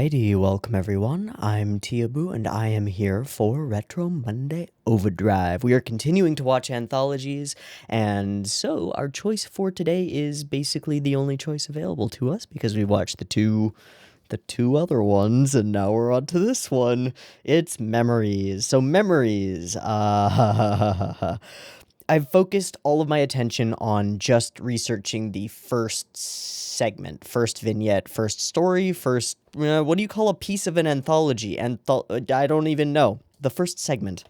Alrighty, welcome everyone. I'm Teeaboo and I am here for Retro Monday OVAdrive. We are continuing to watch anthologies, and so our choice for today is basically the only choice available to us because we watched the two other ones, and now we're on to this one. It's Memories. So Memories, I've focused all of my attention on just researching the first segment, first vignette, first story, first, what do you call a piece of an anthology? I don't even know. The first segment,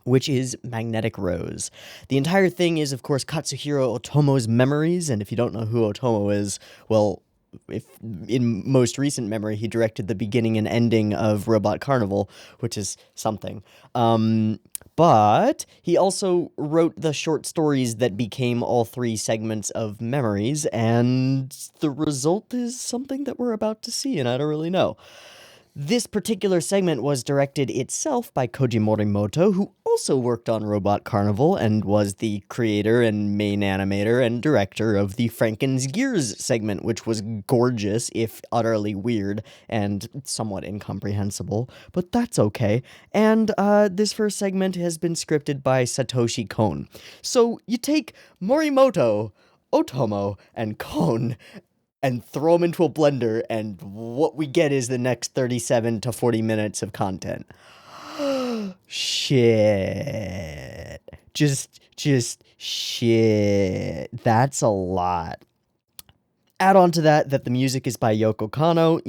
which is Magnetic Rose. The entire thing is, of course, Katsuhiro Otomo's Memories, and if you don't know who Otomo is, well, if in most recent memory, he directed the beginning and ending of Robot Carnival, which is something. But he also wrote the short stories that became all three segments of Memories, and the result is something that we're about to see, and I don't really know. This particular segment was directed itself by Koji Morimoto, who also worked on Robot Carnival and was the creator and main animator and director of the Franken's Gears segment, which was gorgeous, if utterly weird and somewhat incomprehensible, but that's okay. And this first segment has been scripted by Satoshi Kon. So you take Morimoto, Otomo, and Kon, and throw them into a blender, and what we get is the next 37 to 40 minutes of content. Shit. Just shit. That's a lot. Add on to that the music is by Yoko Kanno,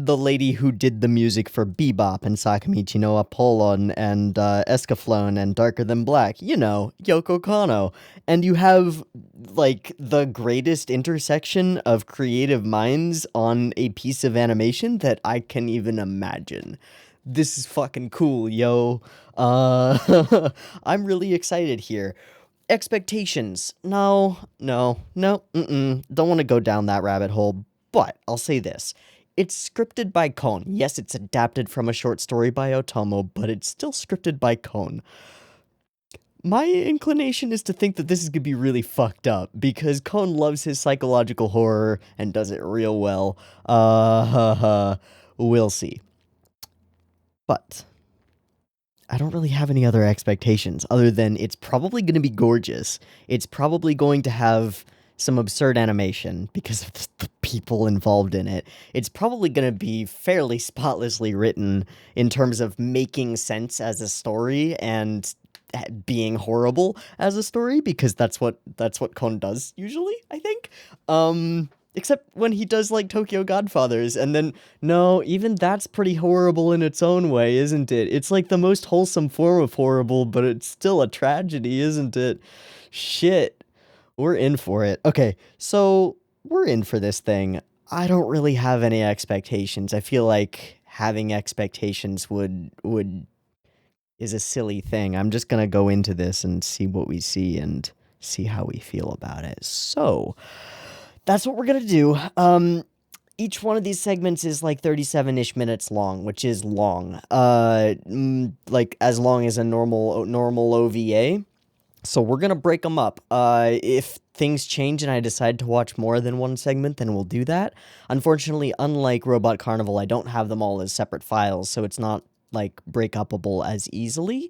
the lady who did the music for Bebop and Sakamichi no Apollon and Escaflowne and Darker Than Black. Yoko Kanno. And you have, the greatest intersection of creative minds on a piece of animation that I can even imagine. This is fucking cool, yo. I'm really excited here. Expectations. No. Don't want to go down that rabbit hole, but I'll say this. It's scripted by Kon. Yes, it's adapted from a short story by Otomo, but it's still scripted by Kon. My inclination is to think that this is going to be really fucked up, because Kon loves his psychological horror and does it real well. We'll see. But I don't really have any other expectations other than it's probably going to be gorgeous. It's probably going to have some absurd animation because of the people involved in it. It's probably going to be fairly spotlessly written in terms of making sense as a story and being horrible as a story, because that's what Kon does usually, I think. Except when he does, Tokyo Godfathers, and then, no, even that's pretty horrible in its own way, isn't it? It's the most wholesome form of horrible, but it's still a tragedy, isn't it? Shit. We're in for it. Okay, so we're in for this thing. I don't really have any expectations. I feel like having expectations is a silly thing. I'm just gonna go into this and see what we see and see how we feel about it. So that's what we're going to do. Each one of these segments is 37-ish minutes long, which is long. As long as a normal OVA. So we're going to break them up. If things change and I decide to watch more than one segment, then we'll do that. Unfortunately, unlike Robot Carnival, I don't have them all as separate files, so it's not break-upable as easily.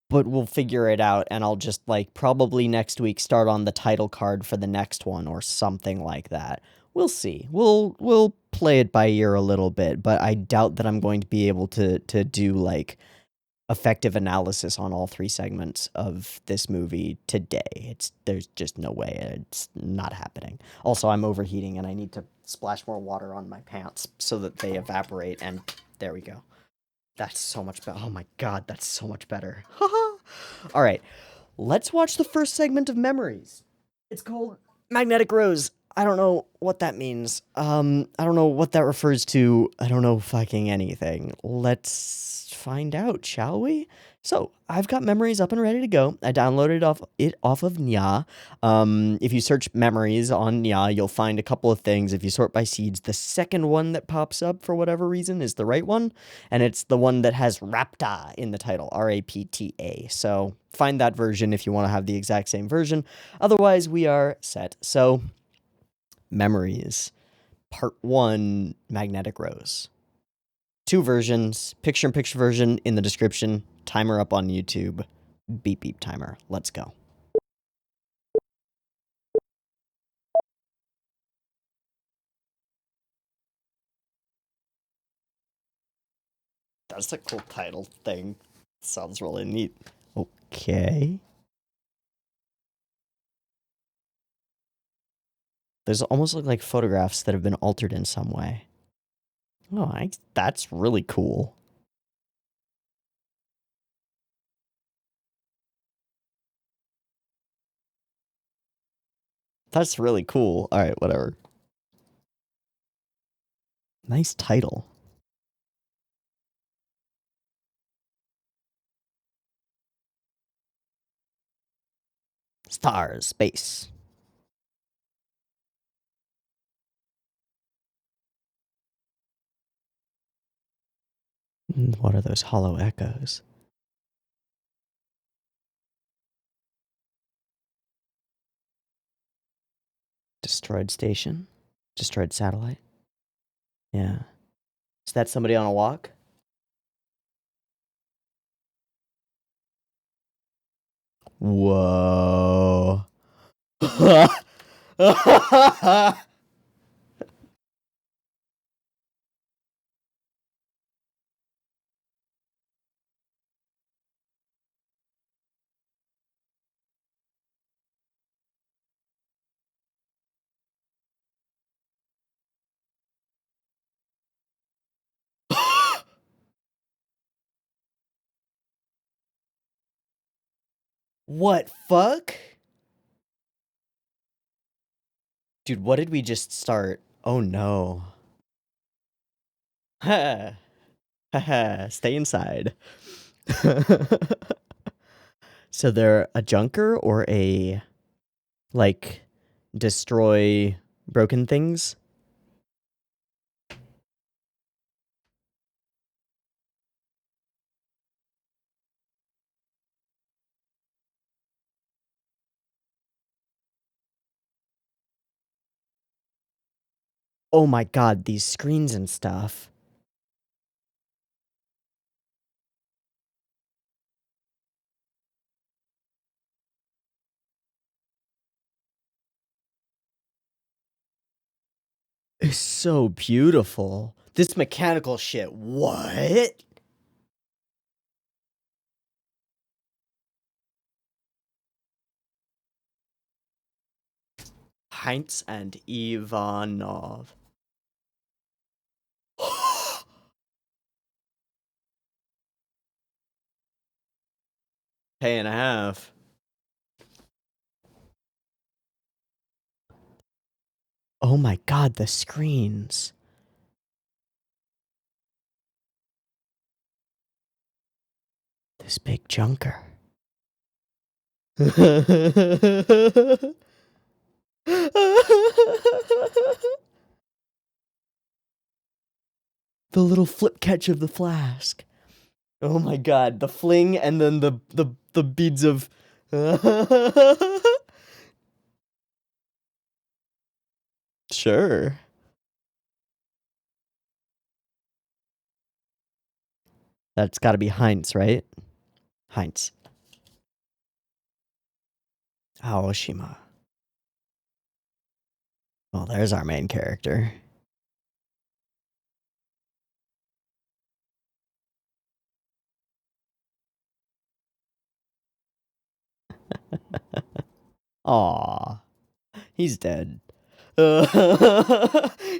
But we'll figure it out, and I'll just, probably next week start on the title card for the next one, or something like that. We'll see. We'll play it by ear a little bit, but I doubt that I'm going to be able to do, effective analysis on all three segments of this movie today. There's just no way. It's not happening. Also, I'm overheating, and I need to splash more water on my pants so that they evaporate, and there we go. That's so much better. Oh my god, that's so much better. Haha. All right, let's watch the first segment of Memories. It's called Magnetic Rose. I don't know what that means. I don't know what that refers to. I don't know fucking anything. Let's find out, shall we? So, I've got Memories up and ready to go. I downloaded it off of Nya. If you search Memories on Nya, you'll find a couple of things. If you sort by seeds, the second one that pops up for whatever reason is the right one, and it's the one that has Rapta in the title, R-A-P-T-A. So, find that version if you want to have the exact same version. Otherwise, we are set. So, Memories. Part 1, Magnetic Rose. 2 versions, picture-in-picture version in the description, timer up on YouTube, beep beep timer. Let's go. That's a cool title thing. Sounds really neat. Okay. Those almost look like photographs that have been altered in some way. Oh, that's really cool. That's really cool. All right, whatever. Nice title. Stars, space. What are those hollow echoes? Destroyed station? Destroyed satellite? Yeah. Is that somebody on a walk? Whoa. What fuck? Dude, what did we just start? Oh no. Ha. Ha. Stay inside. So they're a junker or a, like, destroy broken things? Oh my god, these screens and stuff. It's so beautiful. This mechanical shit, what? Heinz and Ivanov. Pay and a half. Oh my god, the screens. This big junker. The little flip catch of the flask. Oh my god, the fling and then the beads of Sure. That's got to be Heinz, right? Heinz. Aoshima. Well, there's our main character. Aw. He's dead.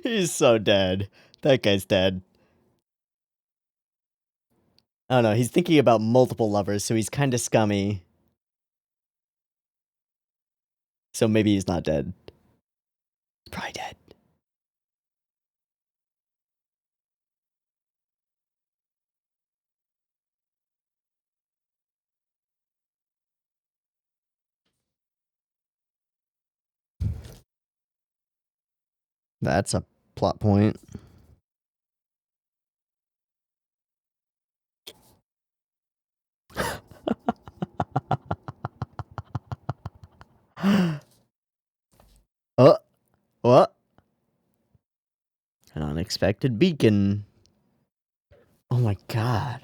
He's so dead. That guy's dead. Oh no, he's thinking about multiple lovers, so he's kind of scummy. So maybe he's not dead. He's probably dead. That's a plot point. Oh, what? Unexpected beacon. Oh my god.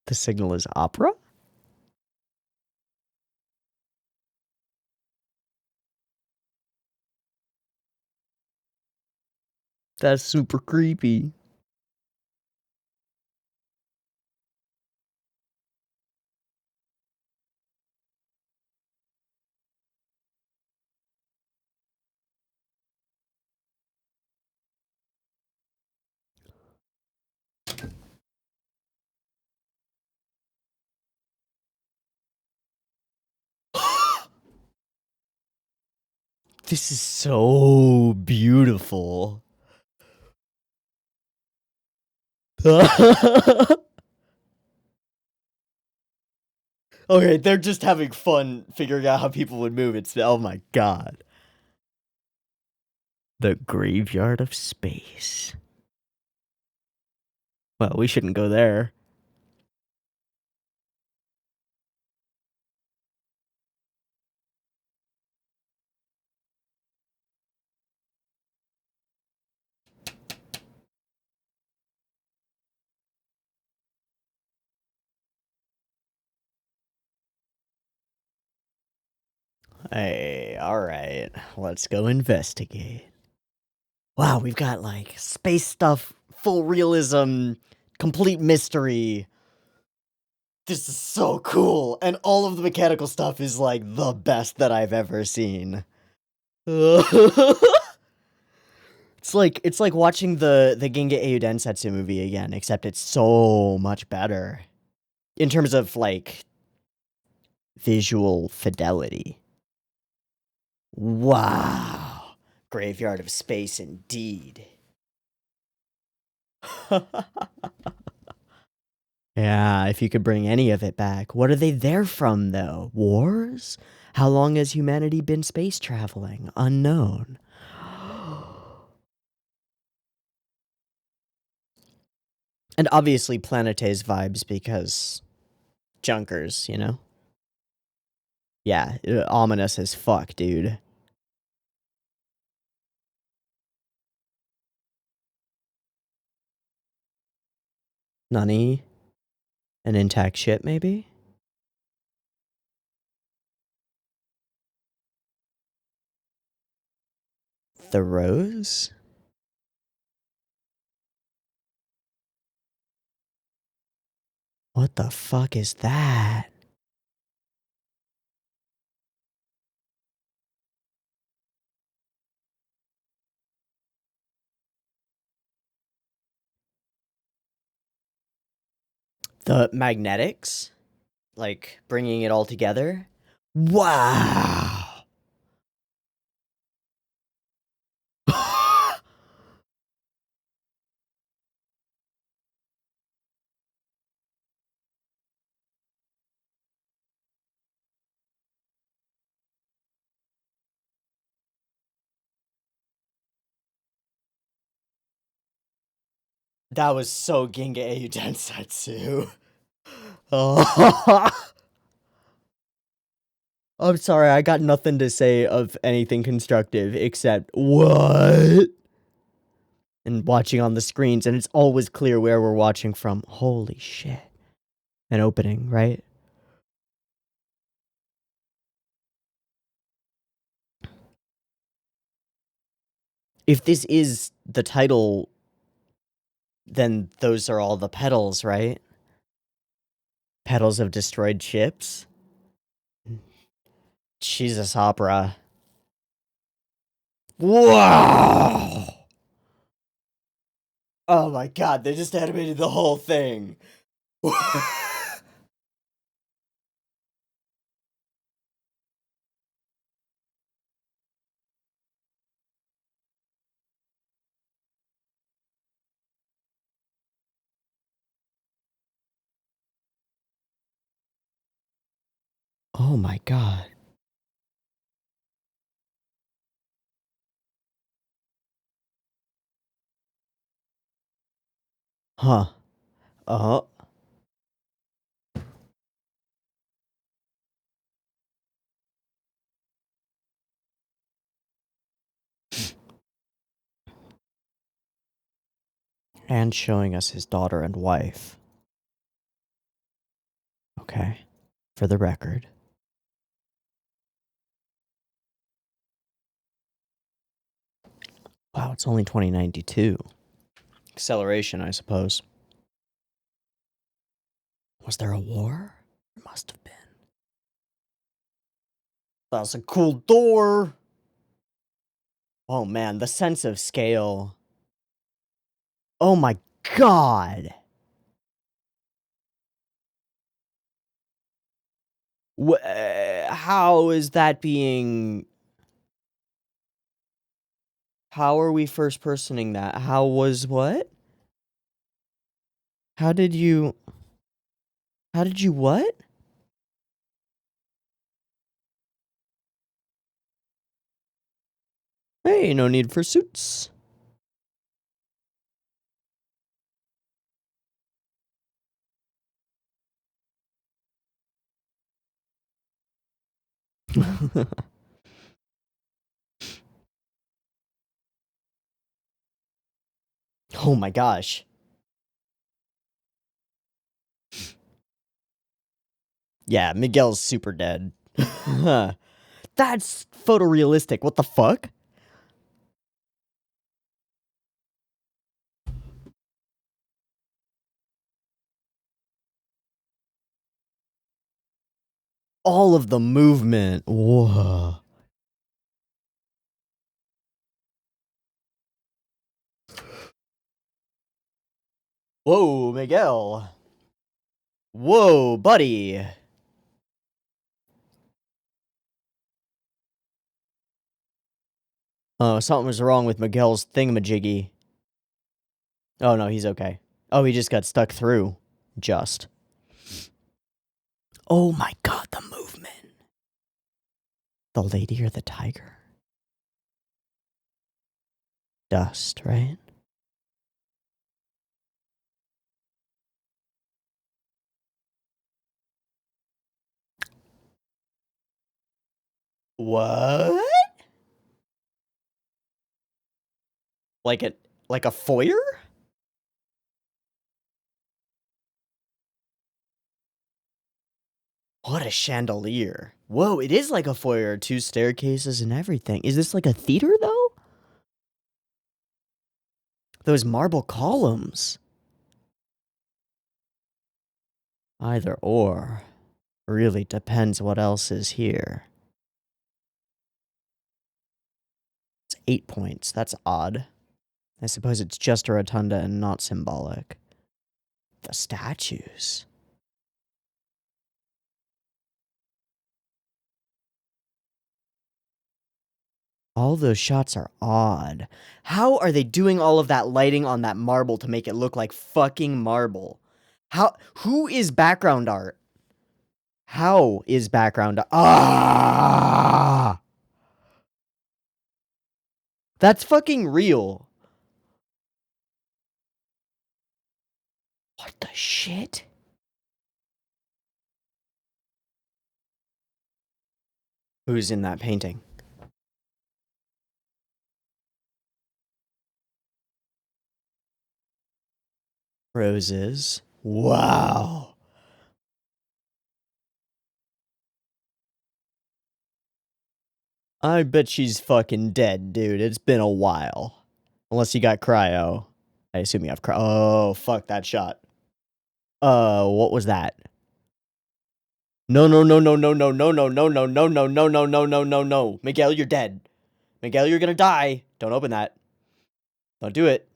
The signal is opera? That's super creepy. This is so beautiful. Okay, they're just having fun figuring out how people would move. It's oh my god. The graveyard of space. Well, we shouldn't go there. Hey, alright. Let's go investigate. Wow, we've got like space stuff, full realism, complete mystery. This is so cool. And all of the mechanical stuff is like the best that I've ever seen. It's like watching the Ginga Eiyu Densetsu movie again, except it's so much better in terms of like visual fidelity. Wow. Graveyard of space indeed. Yeah, if you could bring any of it back. What are they there from, though? Wars? How long has humanity been space traveling? Unknown. And obviously Planetes vibes because Junkers, you know? Yeah, ominous as fuck, dude. Nani? An intact ship, maybe? The Rose? What the fuck is that? The magnetics? Like, bringing it all together? Wow! That was so Ginga Eiyu Densetsu. Oh. I'm sorry, I got nothing to say of anything constructive except what? And watching on the screens, and it's always clear where we're watching from. Holy shit. An opening, right? If this is the title, then those are all the petals, right? Petals of destroyed ships? Jesus opera. Wow! Oh my god, they just animated the whole thing. Oh my god. Huh. Uh-huh. And showing us his daughter and wife. Okay. For the record. Wow, it's only 2092. Acceleration, I suppose. Was there a war? There must have been. That's a cool door. Oh man, the sense of scale. Oh my god. How is that being... How are we first personing that? How was what? How did you what? Hey, no need for suits. Oh my gosh. Yeah, Miguel's super dead. That's photorealistic. What the fuck? All of the movement. Whoa. Whoa, Miguel. Whoa, buddy. Oh, something was wrong with Miguel's thingamajiggy. Oh, no, he's okay. Oh, he just got stuck through. Just. Oh my god, the movement. The lady or the tiger? Dust, right? What? Like a foyer? What a chandelier. Whoa, it is like a foyer. 2 staircases and everything. Is this like a theater, though? Those marble columns. Either or. Really depends what else is here. It's 8 points. That's odd. I suppose it's just a rotunda and not symbolic. The statues. All those shots are odd. How are they doing all of that lighting on that marble to make it look like fucking marble? Who is background art? How is background art? Ah! That's fucking real. What the shit? Who's in that painting? Roses. Wow. I bet she's fucking dead, dude. It's been a while. Unless you got cryo. I assume you have cryo. Oh, fuck that shot. What was that? No, no, no, no, no, no, no, no, no, no, no, no, no, no, no, no, no, no. Miguel, you're dead. Miguel, you're gonna die. Don't open that. Don't do it.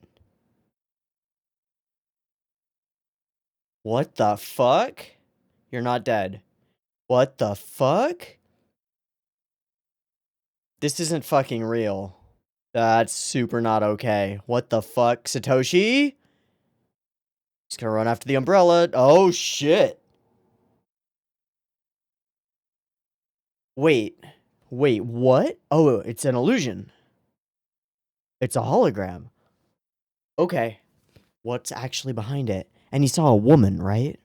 What the fuck? You're not dead. What the fuck? This isn't fucking real. That's super not okay. What the fuck, Satoshi? He's gonna run after the umbrella. Oh, shit. Wait. Wait, what? Oh, it's an illusion. It's a hologram. Okay. What's actually behind it? and he saw a woman, right?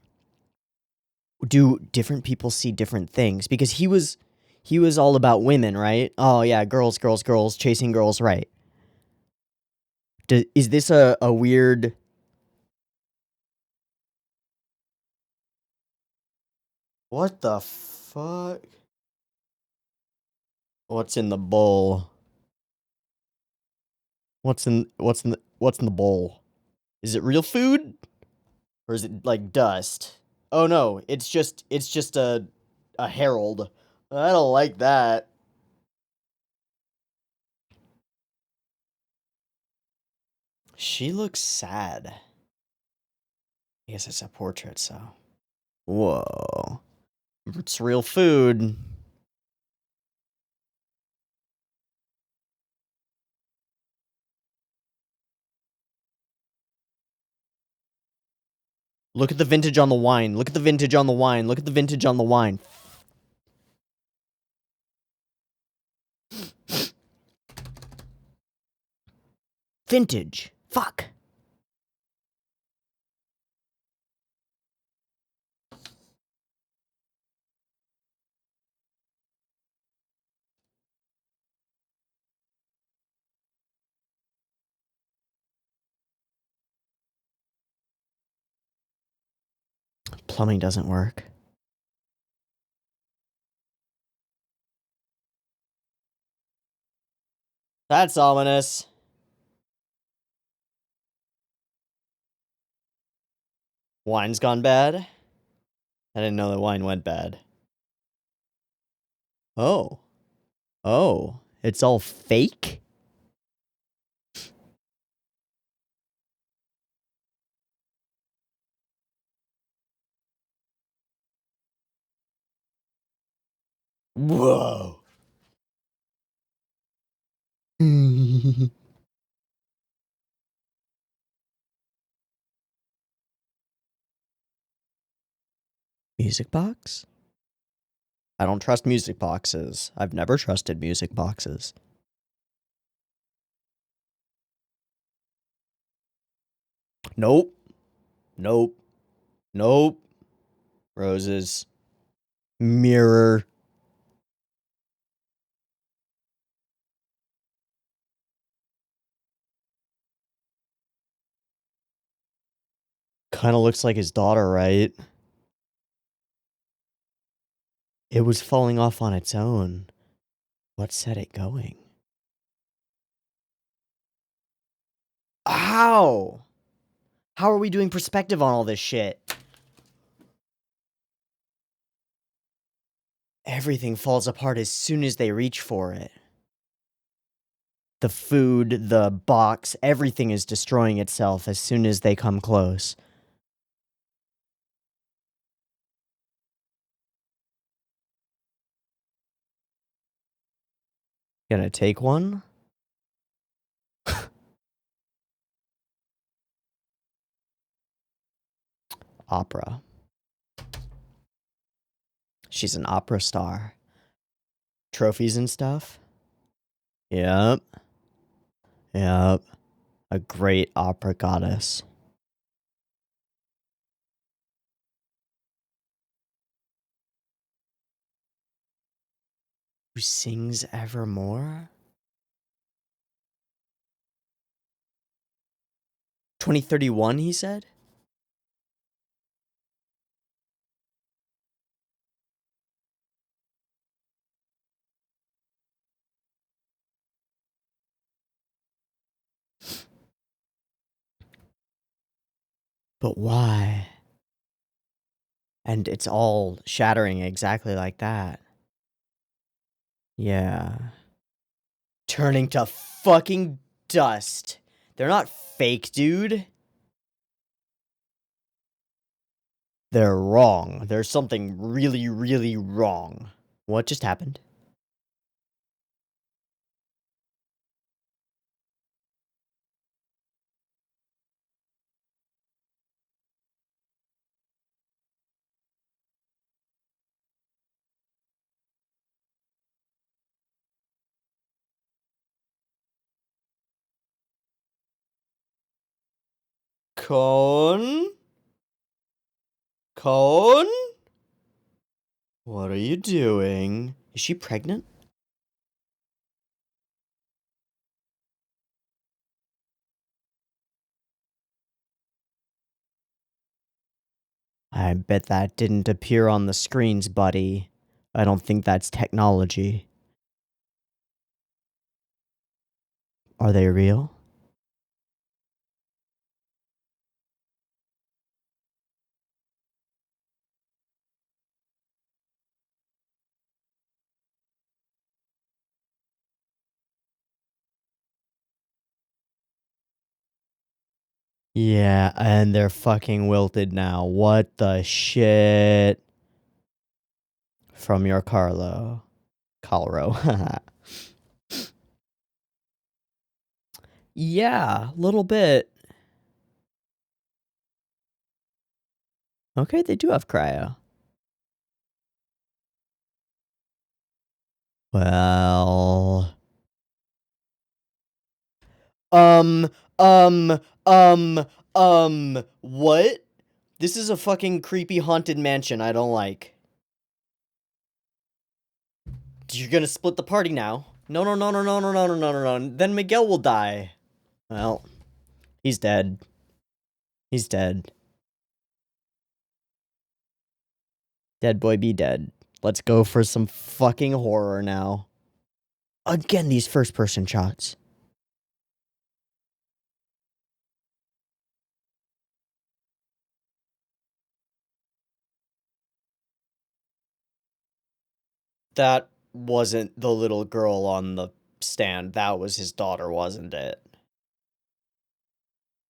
Do different people see different things? Because he was all about women, right? Oh yeah, girls, girls, girls, chasing girls, right? Is this a weird? What the fuck? What's in the bowl? What's in the bowl? Is it real food? Or is it like dust? Oh no, it's just a herald. I don't like that. She looks sad. I guess it's a portrait, so. Whoa. It's real food. Look at the vintage on the wine. Look at the vintage on the wine. Look at the vintage on the wine. Vintage. Fuck. Plumbing doesn't work. That's ominous. Wine's gone bad? I didn't know that wine went bad. Oh. Oh. It's all fake? Whoa. Music box? I don't trust music boxes. I've never trusted music boxes. Nope. Nope. Nope. Roses. Mirror. Kind of looks like his daughter, right? It was falling off on its own. What set it going? How? How are we doing perspective on all this shit? Everything falls apart as soon as they reach for it. The food, the box, everything is destroying itself as soon as they come close. Gonna take one? Opera. She's an opera star. Trophies and stuff? Yep. Yep. A great opera goddess. Who sings evermore? 2031, he said? But why? And it's all shattering exactly like that. Yeah. Turning to fucking dust. They're not fake, dude. They're wrong. There's something really, really wrong. What just happened? Cone? Cone? What are you doing? Is she pregnant? I bet that didn't appear on the screens, buddy. I don't think that's technology. Are they real? Yeah, and they're fucking wilted now. What the shit? From your Carlo. Calro. Yeah, a little bit. Okay, they do have cryo. Well... Um, um, what? This is a fucking creepy haunted mansion I don't like. You're gonna split the party now. No, no, no, no, no, no, no, no, no, no, no. Then Miguel will die. Well, he's dead. He's dead. Dead boy be dead. Let's go for some fucking horror now. Again, these first-person shots. That wasn't the little girl on the stand. That was his daughter, wasn't it?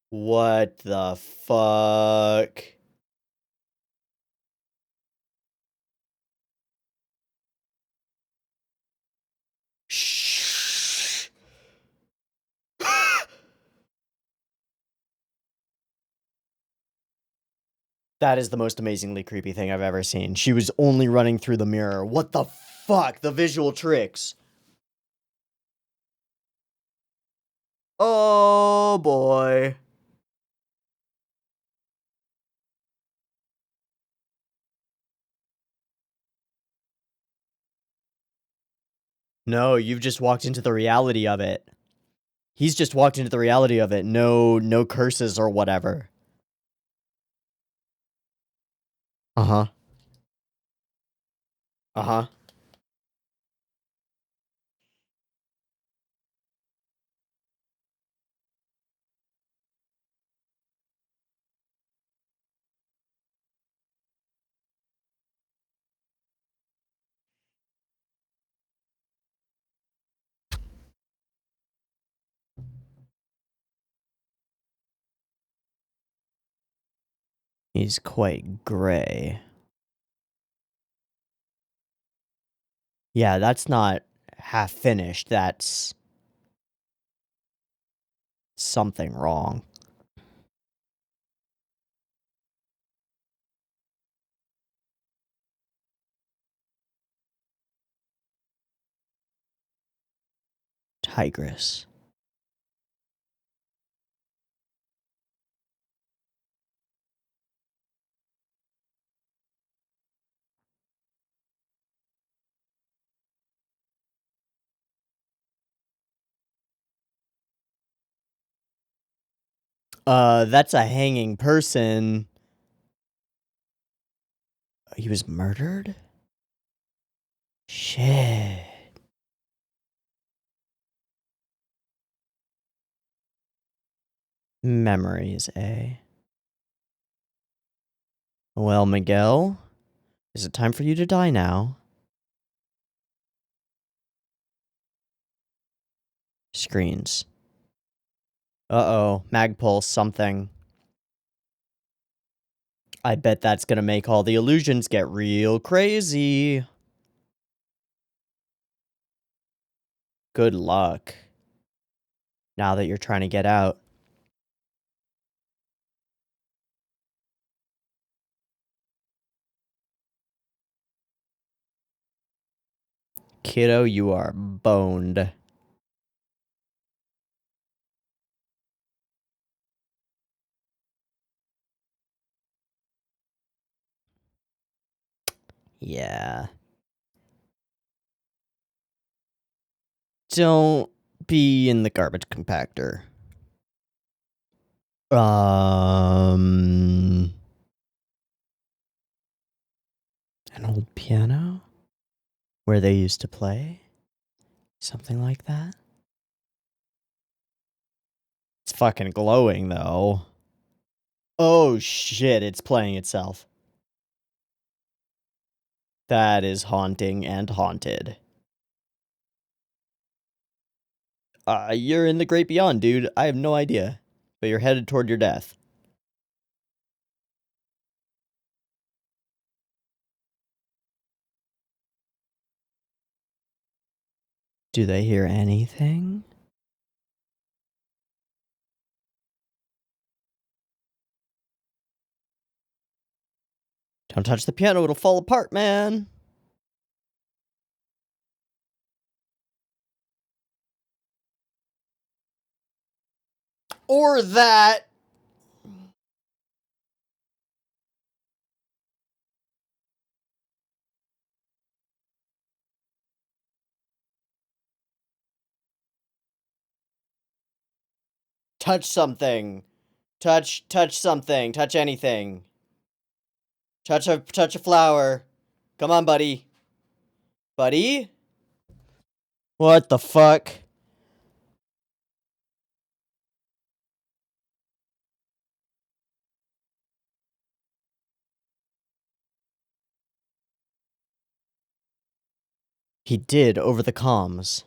What the fuck? Shh. That is the most amazingly creepy thing I've ever seen. She was only running through the mirror. What the fuck? The visual tricks. Oh boy. No, you've just walked into the reality of it. He's just walked into the reality of it. No curses or whatever. Uh-huh. Uh-huh. He's quite gray. Yeah, that's not half finished. That's something wrong. Tigress. That's a hanging person. He was murdered? Shit. Memories, eh? Well, Miguel, is it time for you to die now? Screens. Uh-oh, Magpulse, something. I bet that's gonna make all the illusions get real crazy. Good luck. Now that you're trying to get out. Kiddo, you are boned. Yeah. Don't be in the garbage compactor. An old piano? Where they used to play? Something like that? It's fucking glowing, though. Oh shit, it's playing itself. That is haunting and haunted. You're in the great beyond, dude. I have no idea. But you're headed toward your death. Do they hear anything? Don't touch the piano, it'll fall apart, man. Or that. Touch something. Touch something. Touch anything. Touch a flower. Come on, buddy. Buddy? What the fuck? He did over the comms.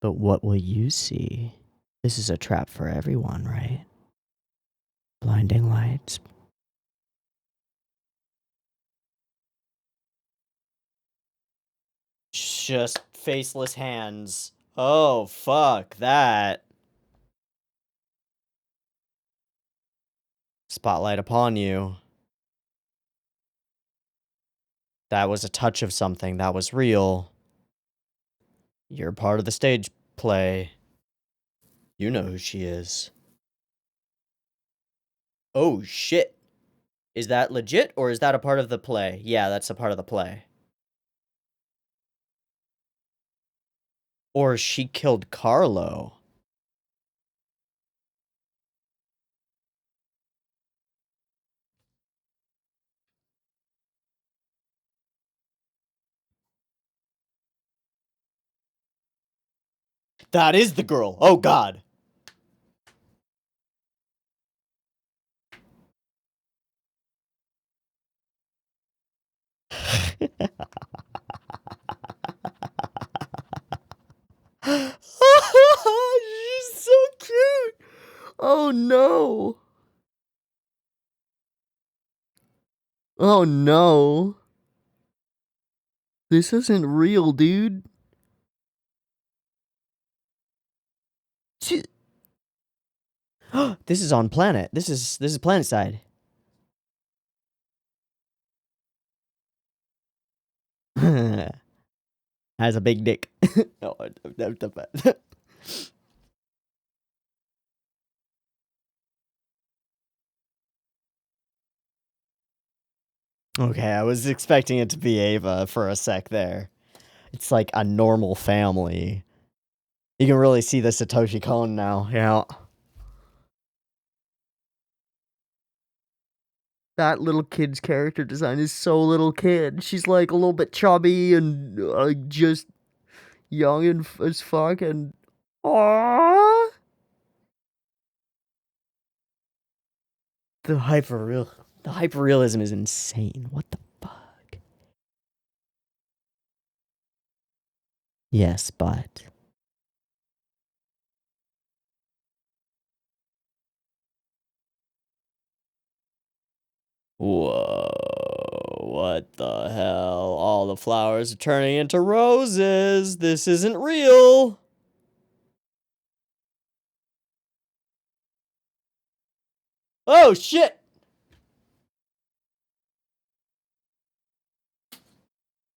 But what will you see? This is a trap for everyone, right? Blinding lights. Just faceless hands. Oh, fuck that. Spotlight upon you. That was a touch of something. That was real. You're part of the stage play. You know who she is. Oh, shit. Is that legit, or is that a part of the play? Yeah, that's a part of the play. Or she killed Carlo. That is the girl. Oh, God. She's so cute. Oh, no. Oh, no. This isn't real, dude. This is on planet. This is planet side. Has a big dick. No, okay, I was expecting it to be Ava for a sec there. It's like a normal family. You can really see the Satoshi Kon now, yeah. That little kid's character design is so little kid. She's like a little bit chubby and just young and as fuck and aww. The hyperrealism is insane. What the fuck? Yes, but whoa, what the hell? All the flowers are turning into roses. This isn't real. Oh, shit.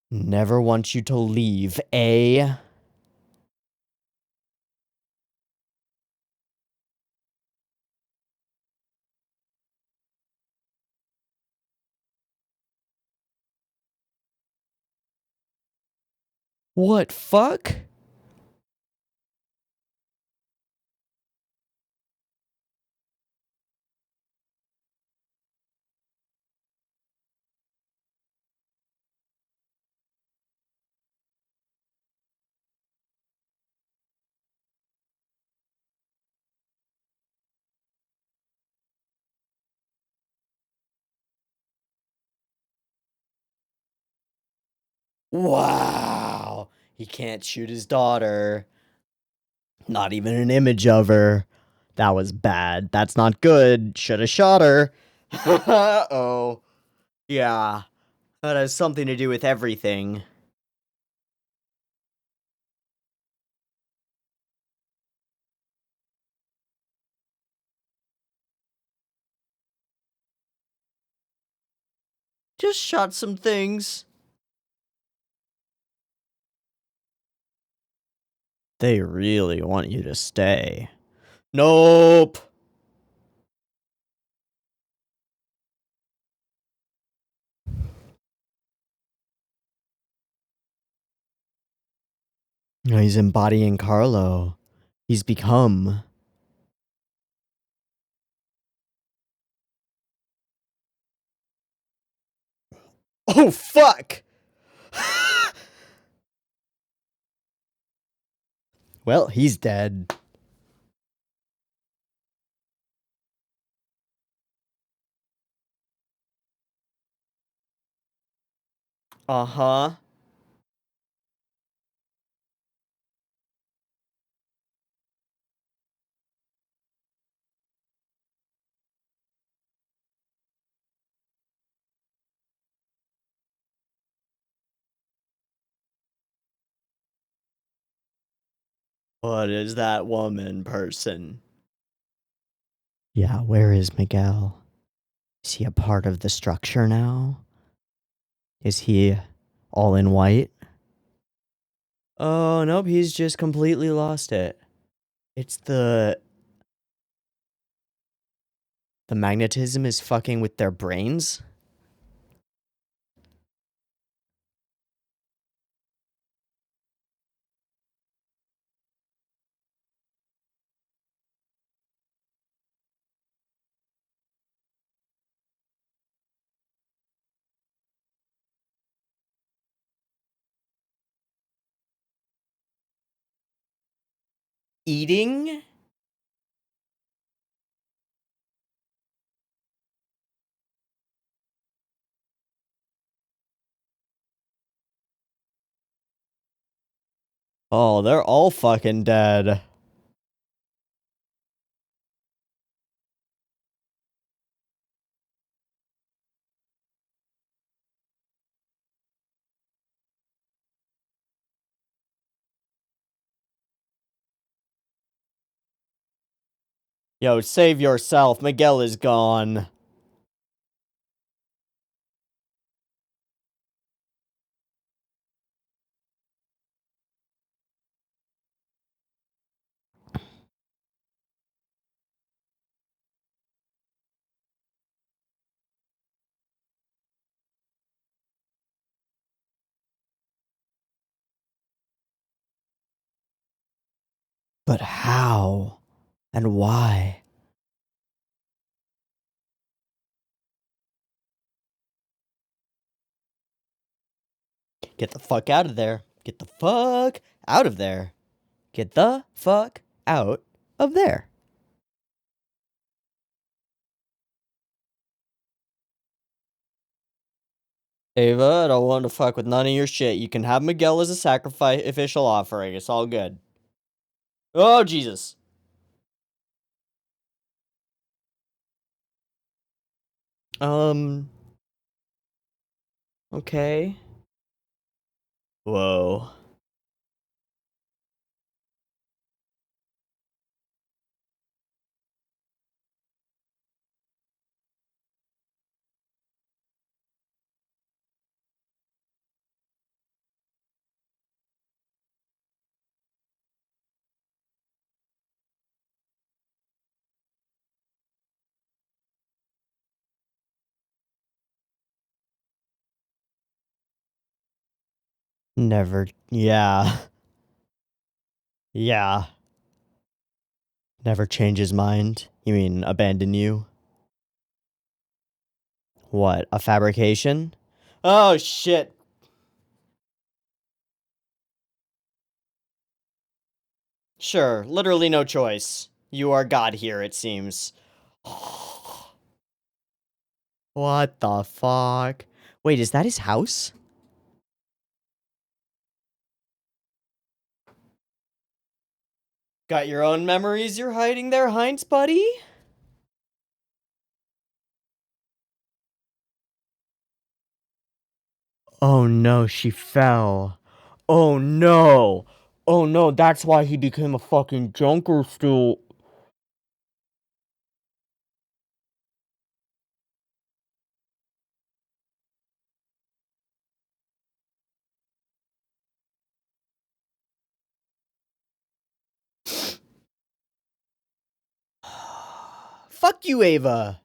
Never want you to leave, eh? What fuck? Wow. He can't shoot his daughter. Not even an image of her. That was bad. That's not good. Should have shot her. Uh-oh. Yeah. That has something to do with everything. Just shot some things. They really want you to stay. Nope. No, he's embodying Carlo. He's become. Oh, fuck! Well, he's dead. Uh-huh. What is that woman person? Yeah, where is Miguel? Is he a part of the structure now? Is he all in white? Oh, nope, he's just completely lost it. It's the magnetism is fucking with their brains? Eating? Oh, they're all fucking dead. Yo, save yourself. Miguel is gone. But how? And why? Get the fuck out of there. Get the fuck out of there. Get the fuck out of there. Ava, I don't want to fuck with none of your shit. You can have Miguel as a sacrificial offering. It's all good. Oh, Jesus. Okay. Whoa. Never. Yeah. Yeah. Never change his mind? You mean abandon you? What, a fabrication? Oh, shit. Sure, literally no choice. You are God here, it seems. What the fuck? Wait, is that his house? Got your own memories you're hiding there, Heinz, buddy? Oh no, she fell. Oh no. Oh no, that's why he became a fucking junker stool. Fuck you, Ava.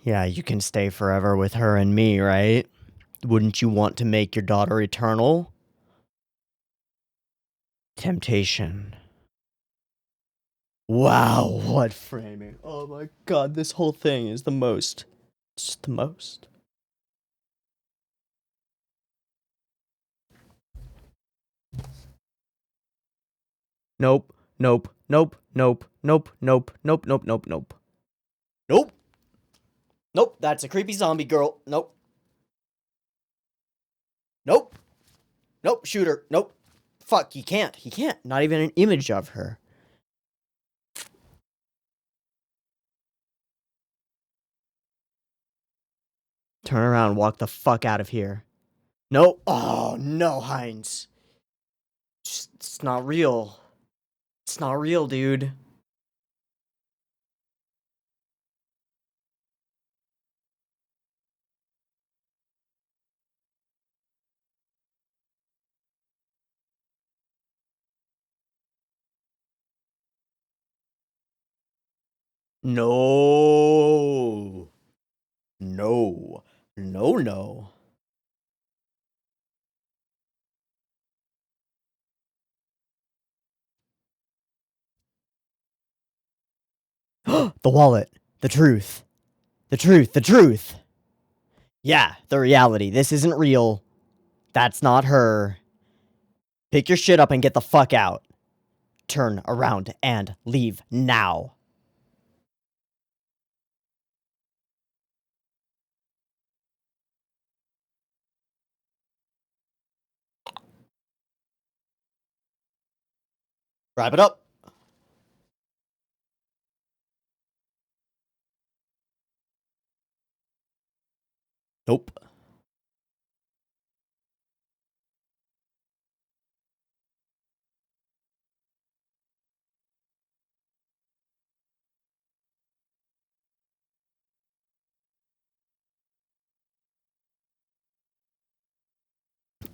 Yeah, you can stay forever with her and me, right? Wouldn't you want to make your daughter eternal? Temptation. Wow, what framing. Oh my god, this whole thing is the most. It's just the most. Nope, nope, nope, nope, nope, nope, nope, nope, nope, nope. Nope. Nope, that's a creepy zombie girl. Nope. Nope. Nope, shoot her. Nope. Fuck, he can't. He can't. Not even an image of her. Turn around, walk the fuck out of here. No. Oh, no, Heinz. It's not real. It's not real, dude. No. No. No, no. The wallet. The truth. The truth. The truth. Yeah, the reality. This isn't real. That's not her. Pick your shit up and get the fuck out. Turn around and leave now. Wrap it up. Nope.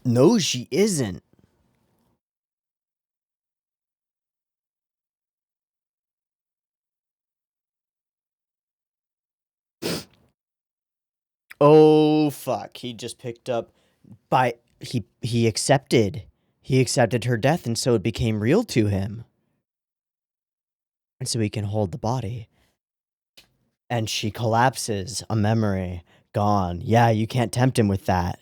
No, she isn't. Oh fuck. He just picked up by he accepted. He accepted her death and so it became real to him. And so he can hold the body. And she collapses, a memory gone. Yeah, you can't tempt him with that.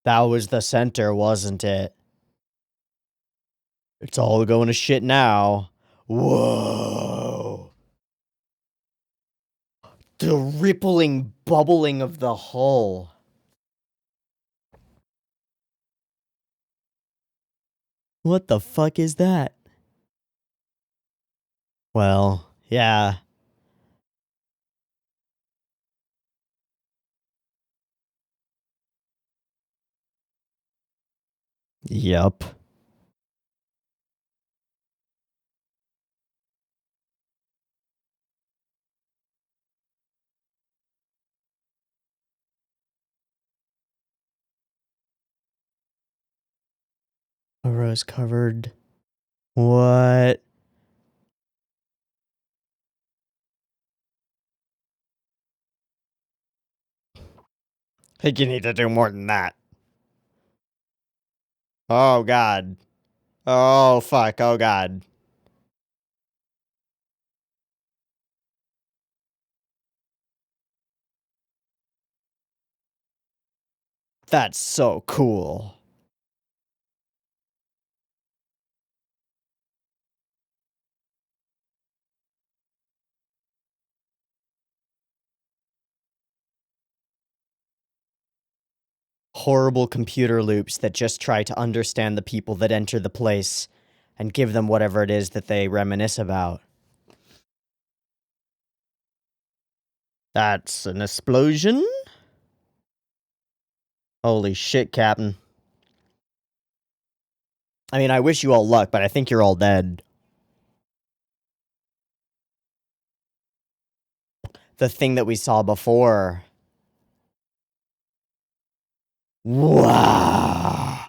That was the center, wasn't it? It's all going to shit now. Whoa. The rippling bubbling of the hull. What the fuck is that? Well, yeah. Yup. A rose covered. What? I think you need to do more than that. Oh, God. Oh, fuck. Oh, God. That's so cool. Horrible computer loops that just try to understand the people that enter the place and give them whatever it is that they reminisce about. That's an explosion? Holy shit, Captain. I mean, I wish you all luck, but I think you're all dead. The thing that we saw before. Wow.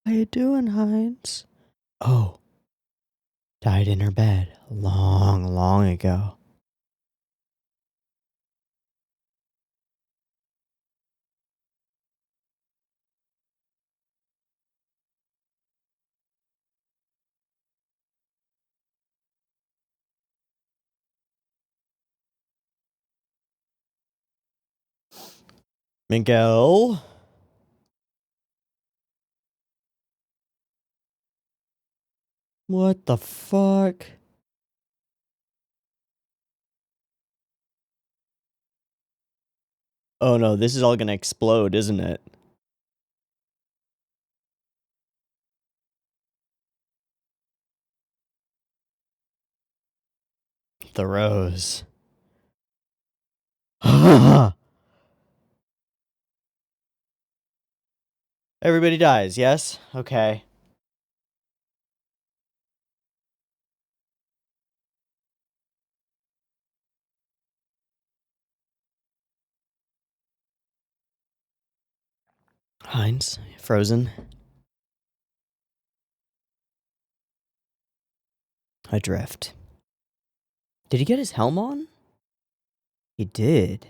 How you doing, Heinz? Oh, died in her bed long, long ago. Miguel? What the fuck? Oh no, this is all gonna explode, isn't it? The rose. Everybody dies, yes? Okay. Heinz, frozen. Adrift. Did he get his helm on? He did.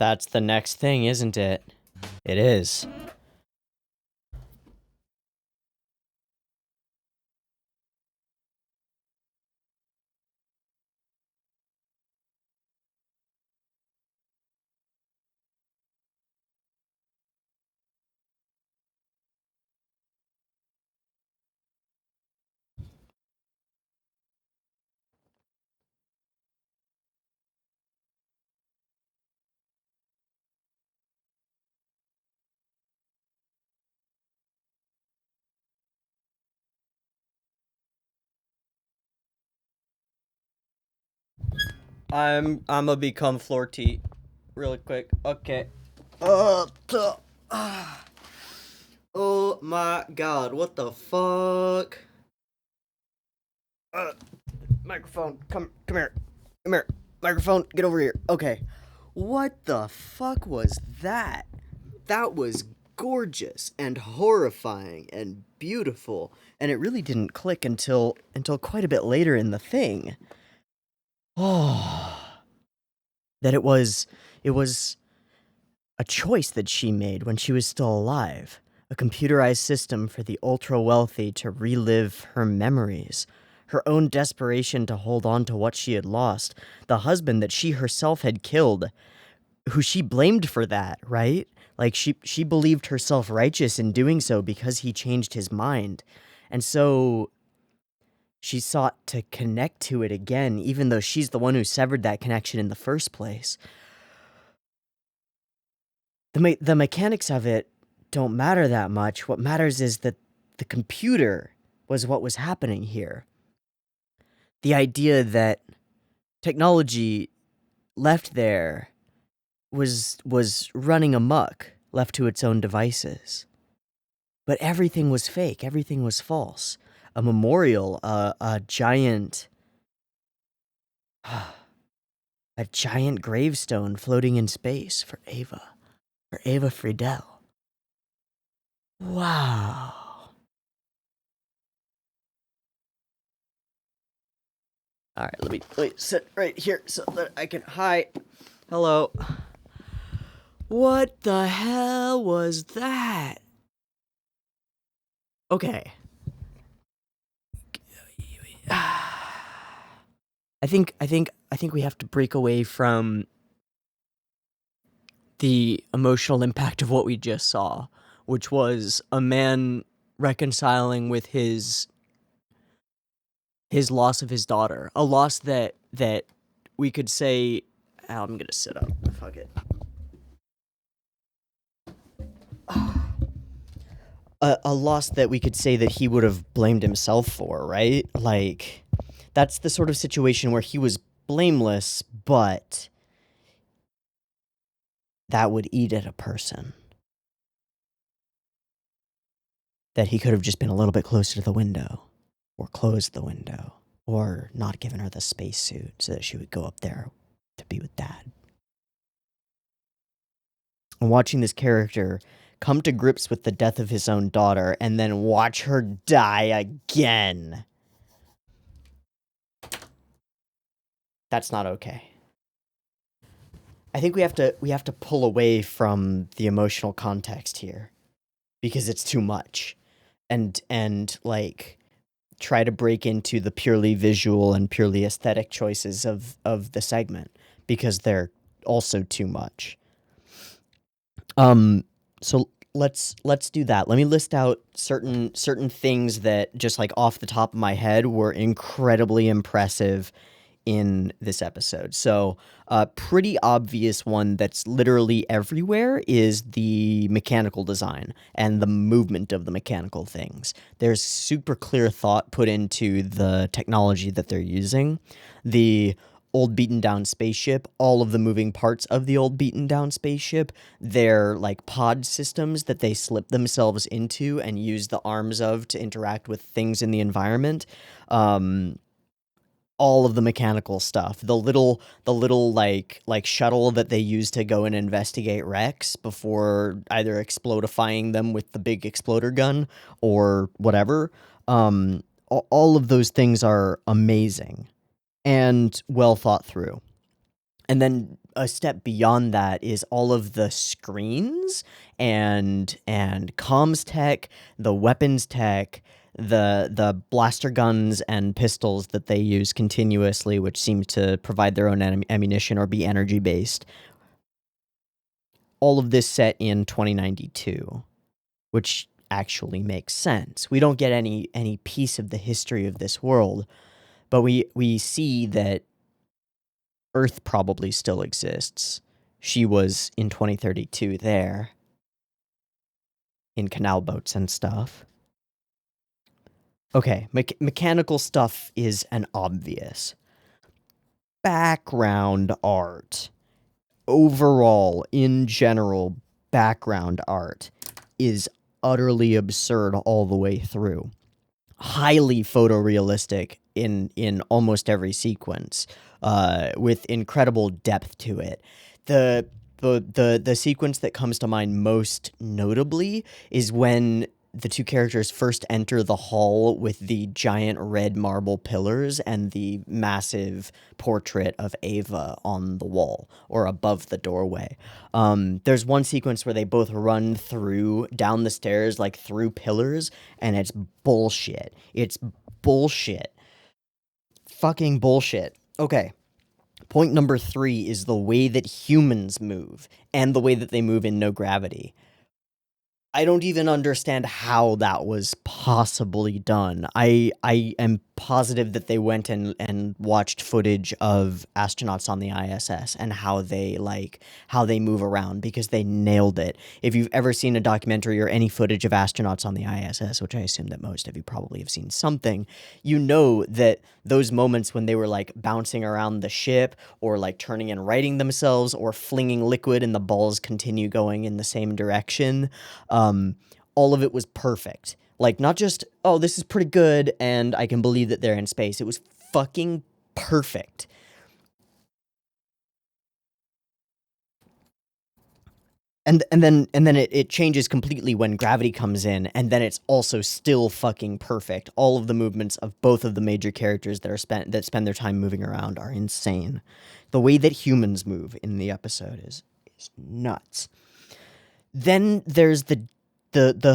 That's the next thing, isn't it? It is. I'm gonna become floor T really quick. Okay. Oh my god, what the fuck? Microphone, come here. Come here. Microphone, get over here. Okay. What the fuck was that? That was gorgeous and horrifying and beautiful, and it really didn't click until quite a bit later in the thing. Oh, that it was a choice that she made when she was still alive, a computerized system for the ultra-wealthy to relive her memories, her own desperation to hold on to what she had lost, the husband that she herself had killed, who she blamed for that, right? Like, she believed herself righteous in doing so because he changed his mind. And so she sought to connect to it again, even though she's the one who severed that connection in the first place. The mechanics of it don't matter that much. What matters is that the computer was what was happening here. The idea that technology left there was running amok, left to its own devices. But everything was fake. Everything was false. A memorial, a giant gravestone floating in space for Ava Friedel. Wow. All right, let me sit right here so that I can. Hi. Hello. What the hell was that? Okay. I think we have to break away from the emotional impact of what we just saw, which was a man reconciling with his loss of his daughter, a loss that we could say, I'm gonna sit up. Fuck it. A loss that we could say that he would have blamed himself for, right? Like, that's the sort of situation where he was blameless, but that would eat at a person. That he could have just been a little bit closer to the window, or closed the window, or not given her the spacesuit so that she would go up there to be with Dad. And watching this character come to grips with the death of his own daughter and then watch her die again. That's not okay. I think we have to pull away from the emotional context here because it's too much. And like try to break into the purely visual and purely aesthetic choices of the segment because they're also too much. So let's do that. Let me list out certain things that just like off the top of my head were incredibly impressive in this episode. So a pretty obvious one that's literally everywhere is the mechanical design and the movement of the mechanical things. There's super clear thought put into the technology that they're using. The old beaten down spaceship, all of the moving parts of the old beaten down spaceship, they're like pod systems that they slip themselves into and use the arms of to interact with things in the environment. All of the mechanical stuff, the little like shuttle that they use to go and investigate wrecks before either explodifying them with the big exploder gun or whatever. All of those things are amazing and well thought through. And then a step beyond that is all of the screens and comms tech, the weapons tech, the blaster guns and pistols that they use continuously, which seem to provide their own ammunition or be energy based. All of this set in 2092, which actually makes sense. We don't get any piece of the history of this world, but we see that Earth probably still exists. She was in 2032 there, in canal boats and stuff. Okay, mechanical stuff is an obvious. background art, overall, in general, background art is utterly absurd all the way through. Highly photorealistic in almost every sequence, with incredible depth to it. The sequence that comes to mind most notably is when the two characters first enter the hall with the giant red marble pillars and the massive portrait of Ava on the wall or above the doorway. There's one sequence where they both run down the stairs, like through pillars, and it's bullshit. It's bullshit. Fucking bullshit. Okay. Point number 3 is the way that humans move and the way that they move in no gravity. I don't even understand how that was possibly done. I am positive that they went and watched footage of astronauts on the ISS and how they move around, because they nailed it. If you've ever seen a documentary or any footage of astronauts on the ISS, which I assume that most of you probably have seen something, you know that those moments when they were like bouncing around the ship or like turning and righting themselves or flinging liquid and the balls continue going in the same direction, all of it was perfect. Like, not just, oh, this is pretty good and I can believe that they're in space. It was fucking perfect. And then it changes completely when gravity comes in, and then it's also still fucking perfect. All of the movements of both of the major characters that spend their time moving around are insane. The way that humans move in the episode is nuts. Then there's the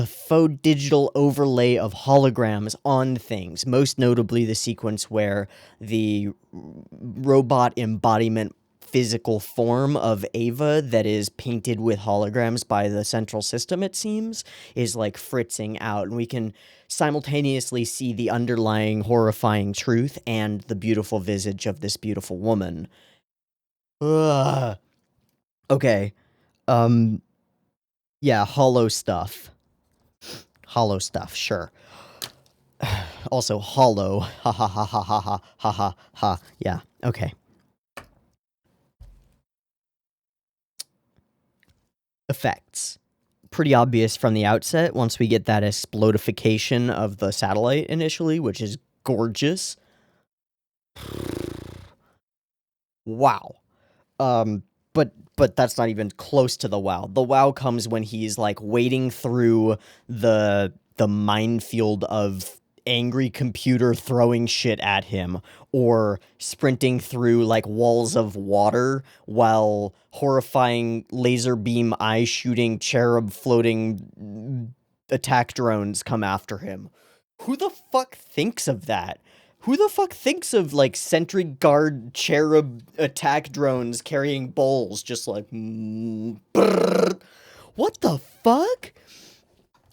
faux digital overlay of holograms on things, most notably the sequence where the robot embodiment physical form of Ava that is painted with holograms by the central system, it seems, is like fritzing out, and we can simultaneously see the underlying horrifying truth and the beautiful visage of this beautiful woman. Ugh. Okay. Yeah, hollow stuff. Hollow stuff, sure. Also, hollow. Ha ha ha ha ha ha ha ha ha. Yeah, okay. Effects. Pretty obvious from the outset once we get that explodification of the satellite initially, which is gorgeous. Wow. But that's not even close to the wow. The wow comes when he's like wading through the minefield of angry computer throwing shit at him, or sprinting through like walls of water while horrifying laser beam eye shooting cherub floating attack drones come after him. Who the fuck thinks of that? Who the fuck thinks of, like, sentry guard cherub attack drones carrying bowls just like, brrr. What the fuck?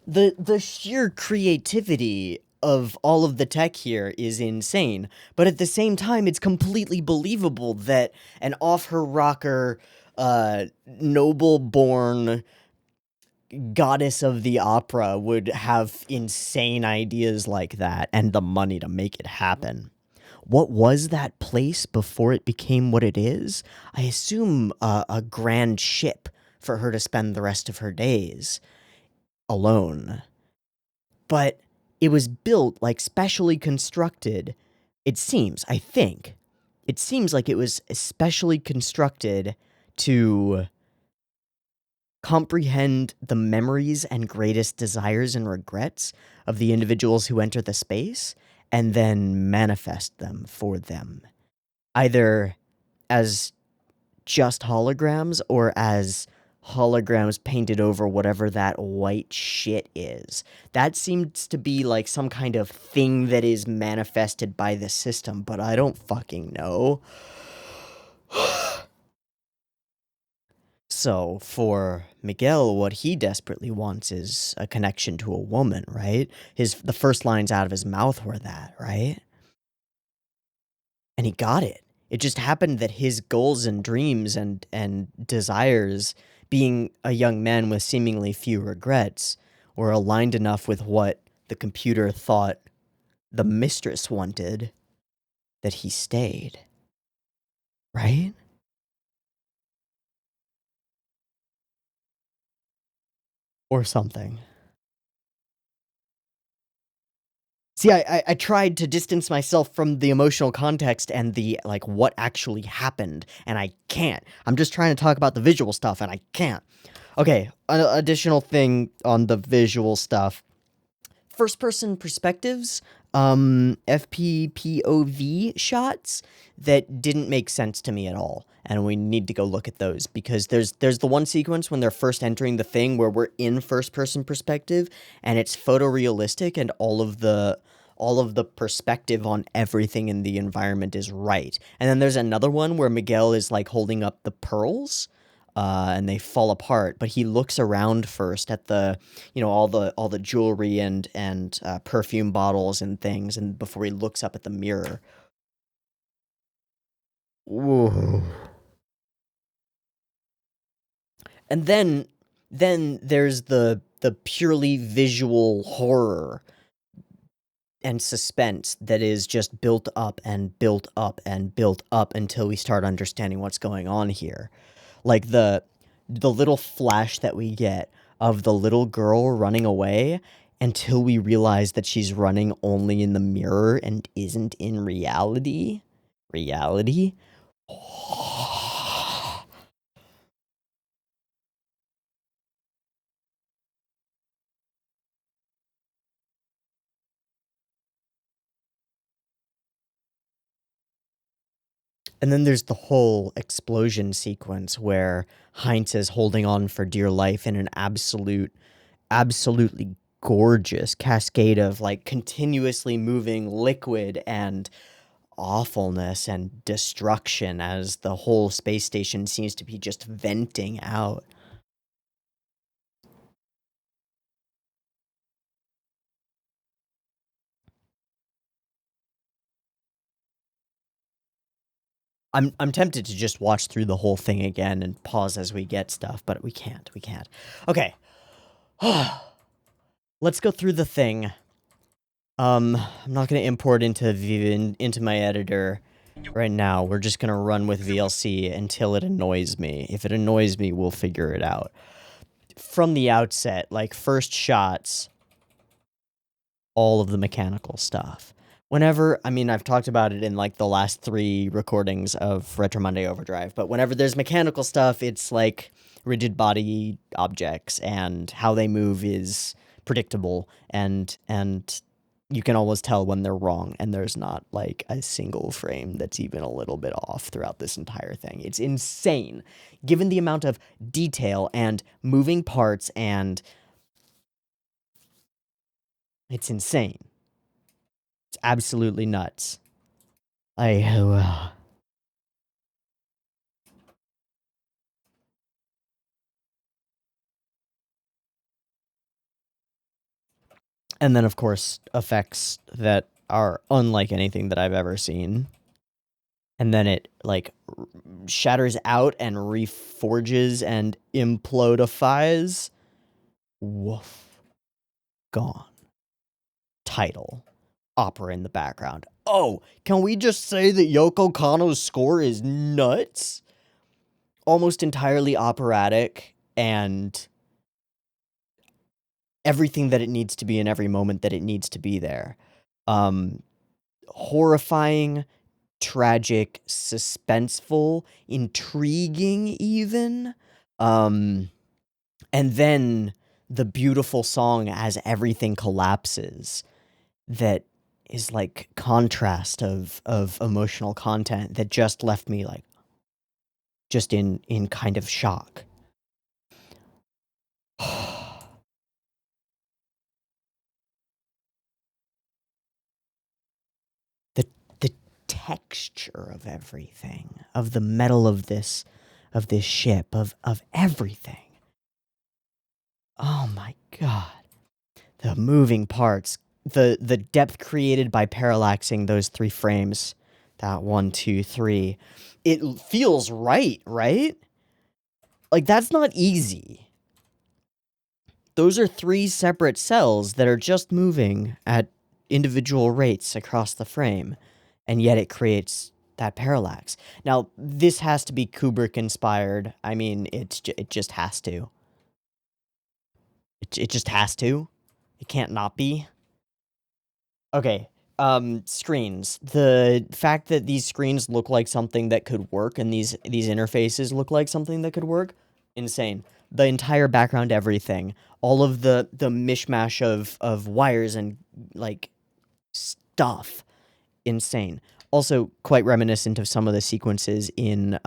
The sheer creativity of all of the tech here is insane, but at the same time, it's completely believable that an off-her-rocker, noble-born goddess of the opera would have insane ideas like that and the money to make it happen. What was that place before it became what it is? I assume a grand ship for her to spend the rest of her days alone. But it was built, like, specially constructed. It seems like it was especially constructed to comprehend the memories and greatest desires and regrets of the individuals who enter the space, and then manifest them for them, either as just holograms or as holograms painted over whatever that white shit is. That seems to be like some kind of thing that is manifested by the system, but I don't fucking know. So, for Miguel, what he desperately wants is a connection to a woman, right? The first lines out of his mouth were that, right? And he got it. It just happened that his goals and dreams and desires, being a young man with seemingly few regrets, were aligned enough with what the computer thought the mistress wanted that he stayed. right? Or something. See, I tried to distance myself from the emotional context and the, like, what actually happened, and I can't. I'm just trying to talk about the visual stuff, and I can't. Okay, an additional thing on the visual stuff. First-person perspectives, FPPOV shots that didn't make sense to me at all, and we need to go look at those, because there's the one sequence when they're first entering the thing where we're in first-person perspective, and it's photorealistic, and all of the perspective on everything in the environment is right. And then there's another one where Miguel is, like, holding up the pearls, and they fall apart, but he looks around first at the, all the jewelry and perfume bottles and things, and before he looks up at the mirror. Whoa. And then there's the purely visual horror and suspense that is just built up and built up and built up until we start understanding what's going on here. Like the little flash that we get of the little girl running away until we realize that she's running only in the mirror and isn't in reality. And then there's the whole explosion sequence where Heinz is holding on for dear life in an absolutely gorgeous cascade of, like, continuously moving liquid and awfulness and destruction as the whole space station seems to be just venting out. I'm tempted to just watch through the whole thing again and pause as we get stuff, but we can't. Okay. Let's go through the thing. I'm not going to import into my editor right now. We're just going to run with VLC until it annoys me. If it annoys me, we'll figure it out. From the outset, like, first shots, all of the mechanical stuff. Whenever, I mean, I've talked about it in, like, the last 3 recordings of Retro Monday Overdrive, but whenever there's mechanical stuff, it's like rigid body objects, and how they move is predictable, and you can always tell when they're wrong, and there's not, like, a single frame that's even a little bit off throughout this entire thing. It's insane, given the amount of detail and moving parts, and it's insane. It's absolutely nuts. And then, of course, effects that are unlike anything that I've ever seen. And then it, like, shatters out and reforges and implodifies. Woof. Gone. Title. Opera in the background. Oh, can we just say that Yoko Kanno's score is nuts? Almost entirely operatic, and everything that it needs to be in every moment that it needs to be there. Horrifying, tragic, suspenseful, intriguing even. And then the beautiful song as everything collapses that is, like, contrast of emotional content that just left me, like, just in kind of shock. The texture of everything, of the metal of this ship, of everything. Oh my god. The moving parts, the depth created by parallaxing those 3 frames. That 1, 2, 3. It feels right? Like, that's not easy. Those are 3 separate cells that are just moving at individual rates across the frame, and yet it creates that parallax. Now, this has to be Kubrick inspired. I mean, it just has to. It just has to. It can't not be. Okay, screens. The fact that these screens look like something that could work and these interfaces look like something that could work, insane. The entire background, everything. All of the mishmash of wires and, like, stuff. Insane. Also, quite reminiscent of some of the sequences in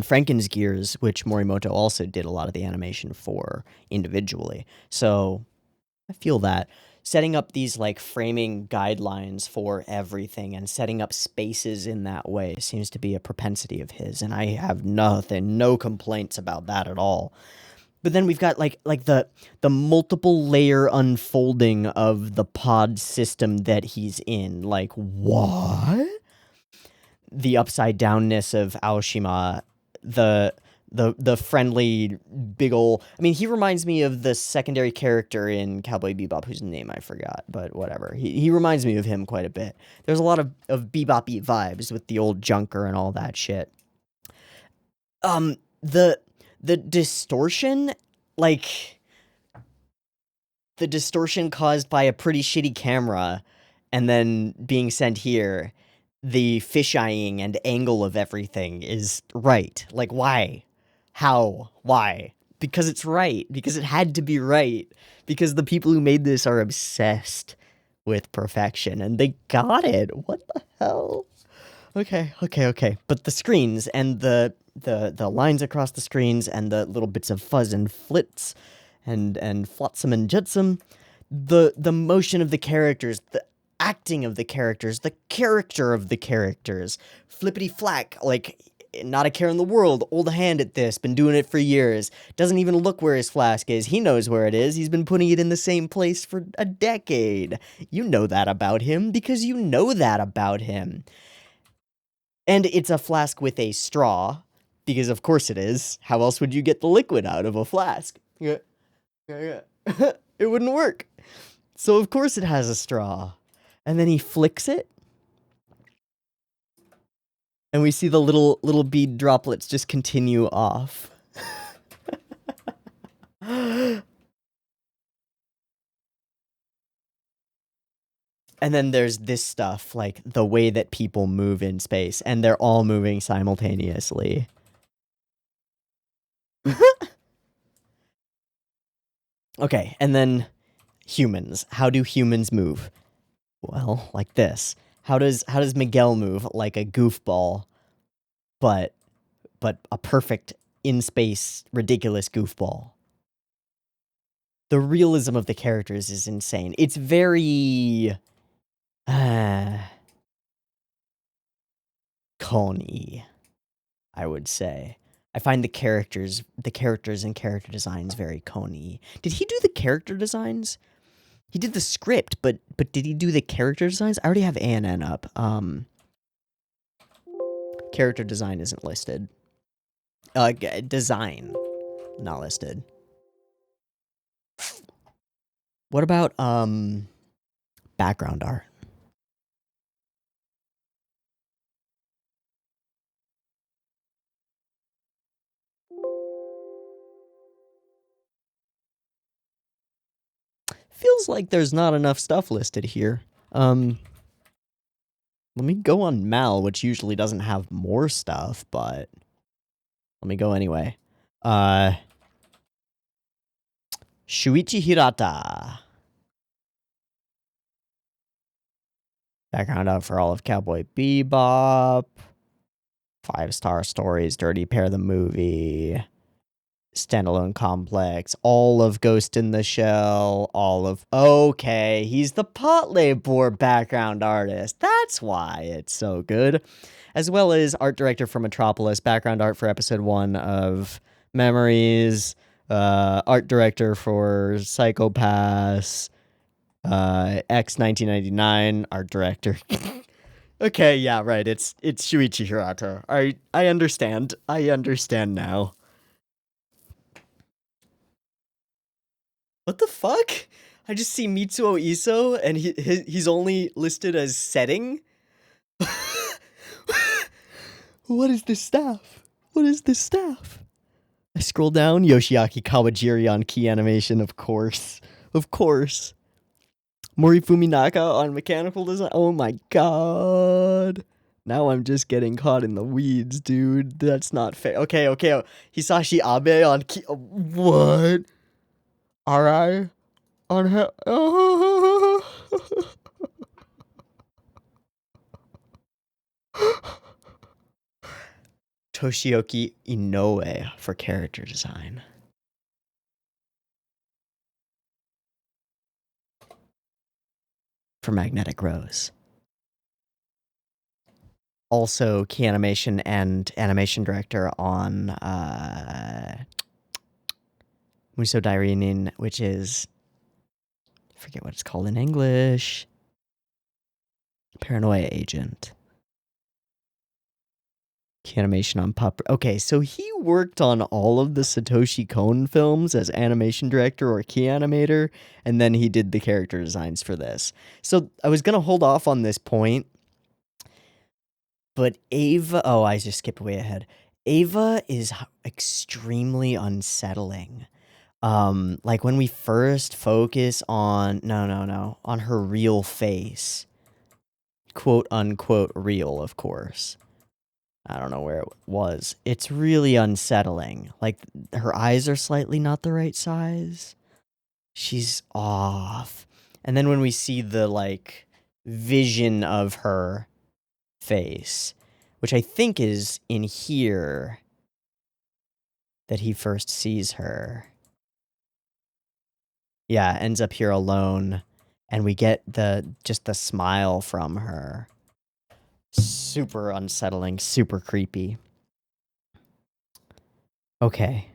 Franken's Gears, which Morimoto also did a lot of the animation for individually. So, I feel that. Setting up these, like, framing guidelines for everything and setting up spaces in that way seems to be a propensity of his, and I have no complaints about that at all. But then we've got, like the multiple layer unfolding of the pod system that he's in. Like, what? The upside downness of Aoshima, the friendly big ol'... I mean, he reminds me of the secondary character in Cowboy Bebop, whose name I forgot, but whatever. He reminds me of him quite a bit. There's a lot of Bebop-y vibes with the old Junker and all that shit. The distortion, like... The distortion caused by a pretty shitty camera and then being sent here, the fisheyeing and angle of everything is right. Like, why? How? Why? Because it's right. Because it had to be right. Because the people who made this are obsessed with perfection, and they got it. What the hell? Okay. But the screens and the lines across the screens and the little bits of fuzz and flits and flotsam and jetsam, the motion of the characters, the acting of the characters, the character of the characters, flippity flack, like, not a care in the world, old hand at this, been doing it for years, doesn't even look where his flask is, he knows where it is, he's been putting it in the same place for a decade. You know that about him, because you know that about him. And it's a flask with a straw, because of course it is. How else would you get the liquid out of a flask? Yeah. It wouldn't work. So of course it has a straw. And then he flicks it. And we see the little bead droplets just continue off. And then there's this stuff, like the way that people move in space, and they're all moving simultaneously. Okay, and then humans. How do humans move? Well, like this. How does Miguel move? Like a goofball, but a perfect in-space ridiculous goofball. The realism of the characters is insane. It's very Coney, I would say. I find the characters and character designs very Coney. Did he do the character designs? He did the script, but did he do the character designs? I already have ANN up. Character design isn't listed. Design, not listed. What about background art? Feels like there's not enough stuff listed here. Let me go on Mal, which usually doesn't have more stuff, but let me go anyway. Shuichi Hirata. Background art for all of Cowboy Bebop. 5-star stories, Dirty Pair the movie. Standalone Complex, all of Ghost in the Shell, all of... Okay, he's the Potlabor background artist. That's why it's so good. As well as art director for Metropolis, background art for episode 1 of Memories, art director for Psycho-Pass, X 1999, art director. Okay, yeah, right, it's Shuichi Hirata. I understand. I understand now. What the fuck? I just see Mitsuo Iso, and he's only listed as setting? What is this staff? What is this staff? I scroll down. Yoshiaki Kawajiri on key animation, of course. Of course. Morifumi Naka on mechanical design. Oh my god. Now I'm just getting caught in the weeds, dude. That's not fair. Okay. Hisashi Abe on key. What? Arai on her. Toshioki Inoue for character design. For Magnetic Rose. Also key animation and animation director on Muso Dairinin, which is, I forget what it's called in English. Paranoia Agent. Key animation on Pup. Okay, so he worked on all of the Satoshi Kon films as animation director or key animator, and then he did the character designs for this. So I was going to hold off on this point, but Ava... Oh, I just skipped way ahead. Ava is extremely unsettling. Like when we first focus on... No. On her real face. Quote unquote real, of course. I don't know where it was. It's really unsettling. Like, her eyes are slightly not the right size. She's off. And then when we see the, like, vision of her face, which I think is in here that he first sees her. Yeah, ends up here alone. And we get just the smile from her. Super unsettling, super creepy. Okay.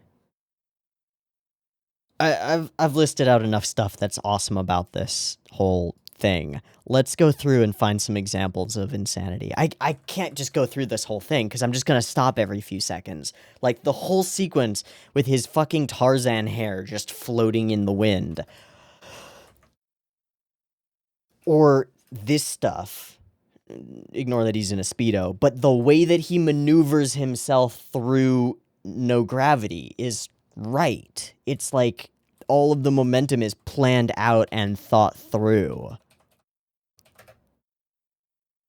I've listed out enough stuff that's awesome about this whole thing. Let's go through and find some examples of insanity. I can't just go through this whole thing because I'm just gonna stop every few seconds. Like the whole sequence with his fucking Tarzan hair just floating in the wind. Or this stuff. Ignore that he's in a Speedo, but the way that he maneuvers himself through no gravity is right. It's like all of the momentum is planned out and thought through.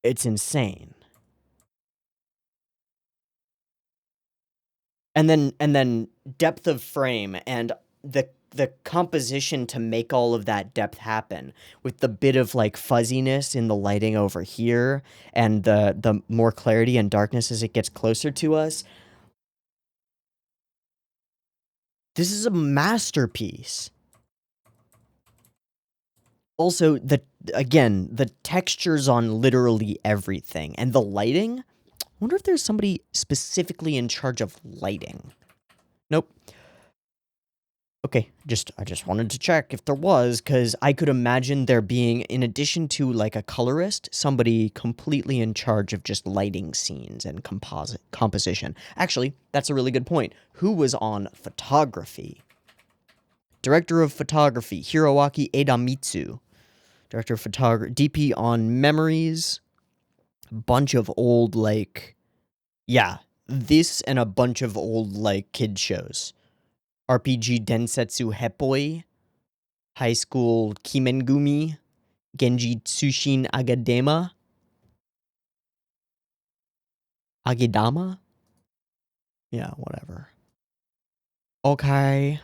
It's insane. And then depth of frame and the composition to make all of that depth happen with the bit of like fuzziness in the lighting over here and the more clarity and darkness as it gets closer to us. This is a masterpiece. Also, the textures on literally everything and the lighting. I wonder if there's somebody specifically in charge of lighting. Nope. Okay, I just wanted to check if there was, because I could imagine there being, in addition to like a colorist, somebody completely in charge of just lighting scenes and composition. Actually, that's a really good point. Who was on photography? Director of photography, Hiroaki Edamitsu. Director of photography, DP on Memories. A bunch of old, like, yeah, this and a bunch of old, like, kid shows. RPG Densetsu Hepoi, High School Kimengumi, Genji Tsushin Agedama? Yeah, whatever. Okay.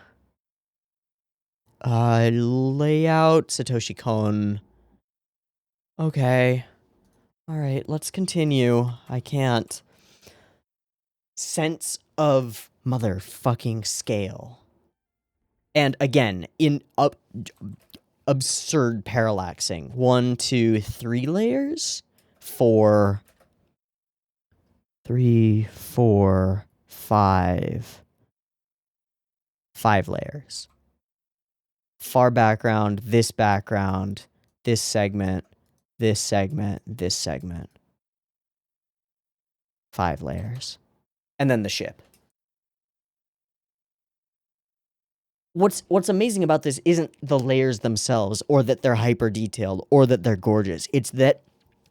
Layout, Satoshi Kon. Okay. Alright, let's continue. I can't. Sense of motherfucking scale. And again, in absurd parallaxing. 1, 2, 3 layers. 4, 3, 4, 5. 5 layers. Far background, this segment, this segment, this segment. 5 layers. And then the ship. What's amazing about this isn't the layers themselves, or that they're hyper detailed, or that they're gorgeous. It's that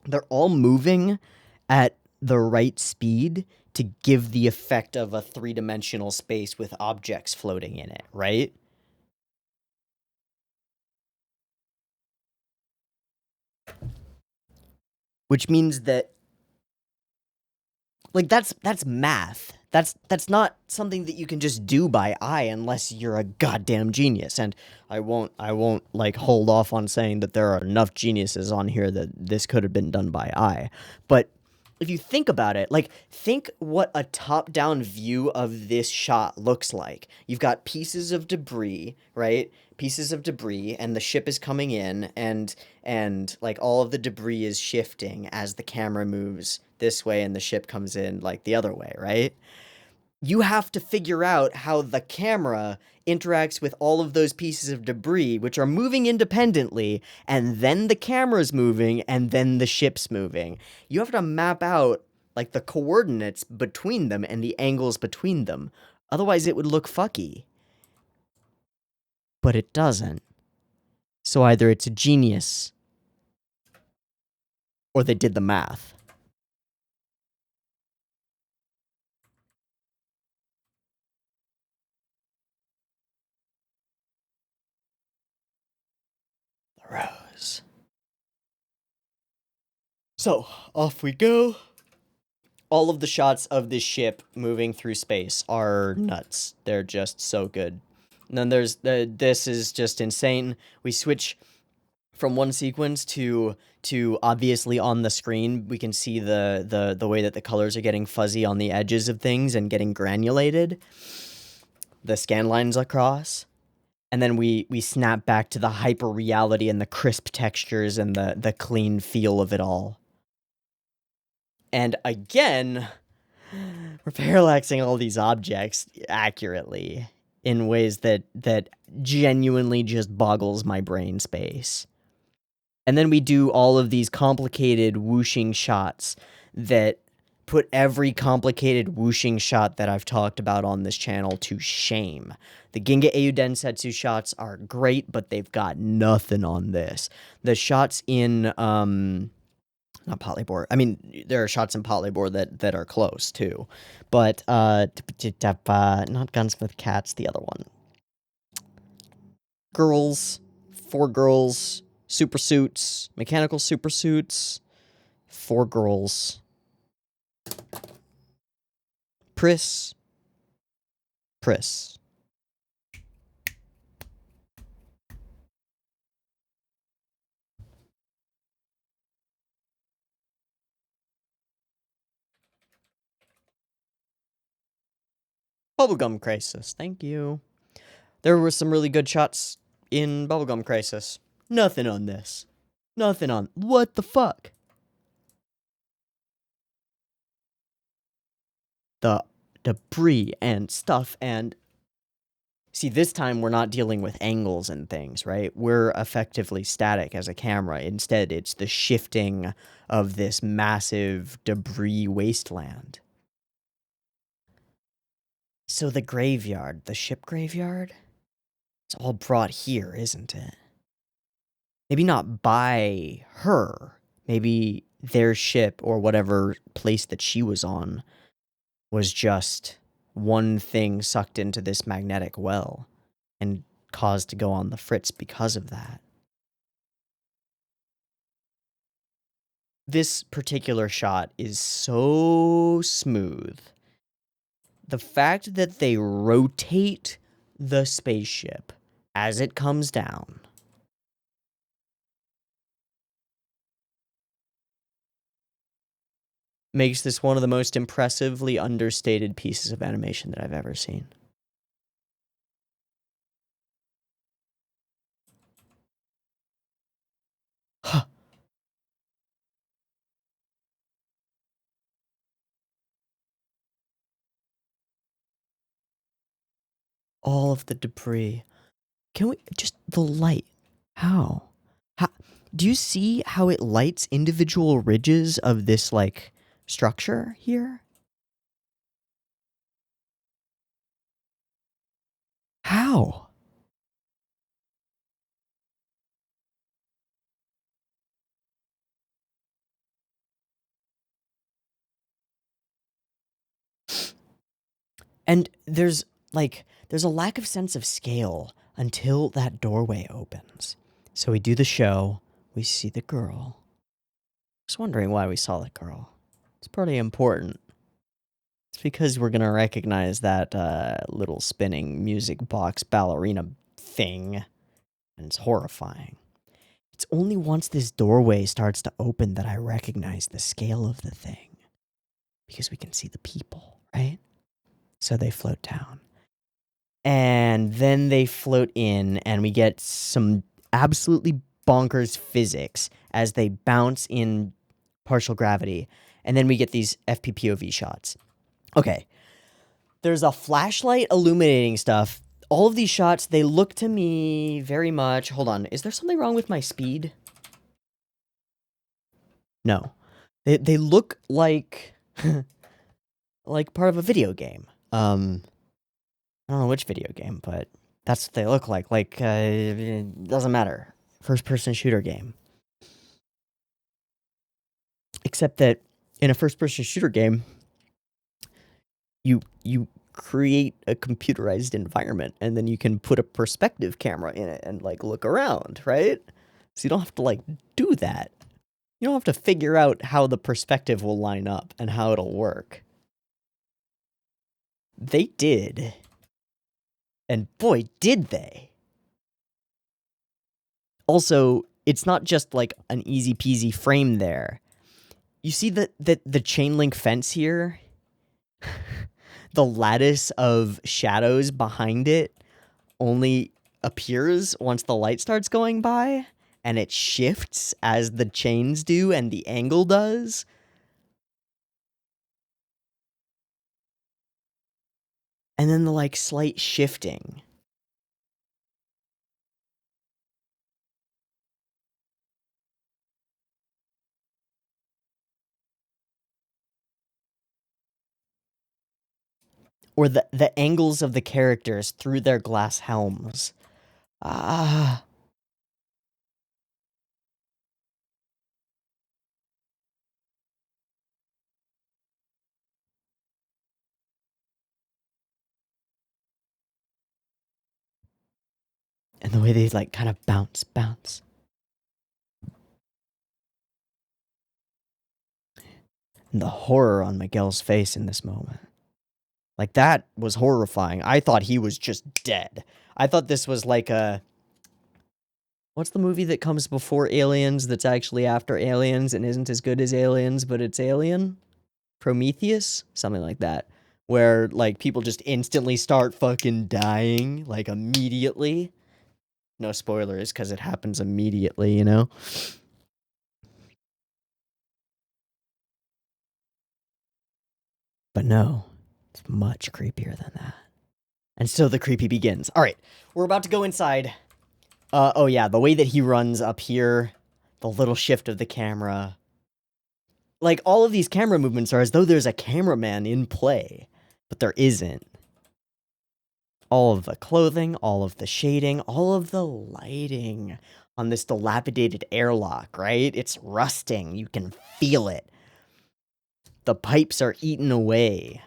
they're all moving at the right speed to give the effect of a three-dimensional space with objects floating in it, right? Which means that, like, that's math. That's not something that you can just do by eye unless you're a goddamn genius. And I won't like hold off on saying that there are enough geniuses on here that this could have been done by eye. But if you think about it, like, think what a top-down view of this shot looks like. You've got pieces of debris, right? Pieces of debris, and the ship is coming in, and like all of the debris is shifting as the camera moves this way and the ship comes in like the other way, right? You have to figure out how the camera interacts with all of those pieces of debris, which are moving independently, and then the camera's moving, and then the ship's moving. You have to map out, like, the coordinates between them and the angles between them. Otherwise, it would look fucky. But it doesn't. So either it's a genius, or they did the math. The rose. So, off we go. All of the shots of this ship moving through space are nuts. They're just so good. And then there's this is just insane. We switch from one sequence to obviously on the screen we can see the way that the colors are getting fuzzy on the edges of things and getting granulated. The scan lines across. And then we snap back to the hyper reality and the crisp textures and the clean feel of it all. And again, we're parallaxing all these objects accurately in ways that genuinely just boggles my brain space. And then we do all of these complicated whooshing shots that put every complicated whooshing shot that I've talked about on this channel to shame. The Ginga Eiu Densetsu shots are great, but they've got nothing on this. The shots in not Polybore. I mean, there are shots in Polybore that are close too, but not Gunsmith Cats. The other one, girls, four girls, super suits, mechanical super suits, four girls, Pris. Bubblegum Crisis. Thank you. There were some really good shots in Bubblegum Crisis. Nothing on this. Nothing on. What the fuck? The debris and stuff and... See, this time we're not dealing with angles and things, right? We're effectively static as a camera. Instead, it's the shifting of this massive debris wasteland. So the graveyard, the ship graveyard, it's all brought here, isn't it? Maybe not by her. Maybe their ship or whatever place that she was on was just one thing sucked into this magnetic well and caused to go on the fritz because of that. This particular shot is so smooth. The fact that they rotate the spaceship as it comes down makes this one of the most impressively understated pieces of animation that I've ever seen. Huh. All of the debris. Can we just the light? How? Do you see how it lights individual ridges of this like structure here? How? And there's a lack of sense of scale until that doorway opens. So we do the show, we see the girl. Just wondering why we saw the girl. It's pretty important. It's because we're gonna recognize that little spinning music box ballerina thing, and it's horrifying. It's only once this doorway starts to open that I recognize the scale of the thing. Because we can see the people, right? So they float down. And then they float in, and we get some absolutely bonkers physics as they bounce in partial gravity. And then we get these FPPOV shots. Okay. There's a flashlight illuminating stuff. All of these shots, they look to me very much... Hold on. Is there something wrong with my speed? No. They look like... like part of a video game. I don't know which video game, but that's what they look like. Like, it doesn't matter. First-person shooter game. Except that in a first-person shooter game, you create a computerized environment, and then you can put a perspective camera in it and, like, look around, right? So you don't have to, like, do that. You don't have to figure out how the perspective will line up and how it'll work. They did. And boy, did they. Also, it's not just like an easy peasy frame there. You see the chain link fence here? The lattice of shadows behind it only appears once the light starts going by, and it shifts as the chains do and the angle does. And then the like slight shifting. Or the angles of the characters through their glass helms. Ah. And the way they like kind of bounce. And the horror on Miguel's face in this moment. Like, that was horrifying. I thought he was just dead. I thought this was like a... What's the movie that comes before Aliens that's actually after Aliens and isn't as good as Aliens, but it's Alien? Prometheus? Something like that. Where, like, people just instantly start fucking dying, like, immediately. No spoilers, because it happens immediately, you know? But no, it's much creepier than that. And so the creepy begins. All right, we're about to go inside. Oh yeah, the way that he runs up here, the little shift of the camera. Like, all of these camera movements are as though there's a cameraman in play, but there isn't. All of the clothing, all of the shading, all of the lighting on this dilapidated airlock, right? It's rusting. You can feel it. The pipes are eaten away.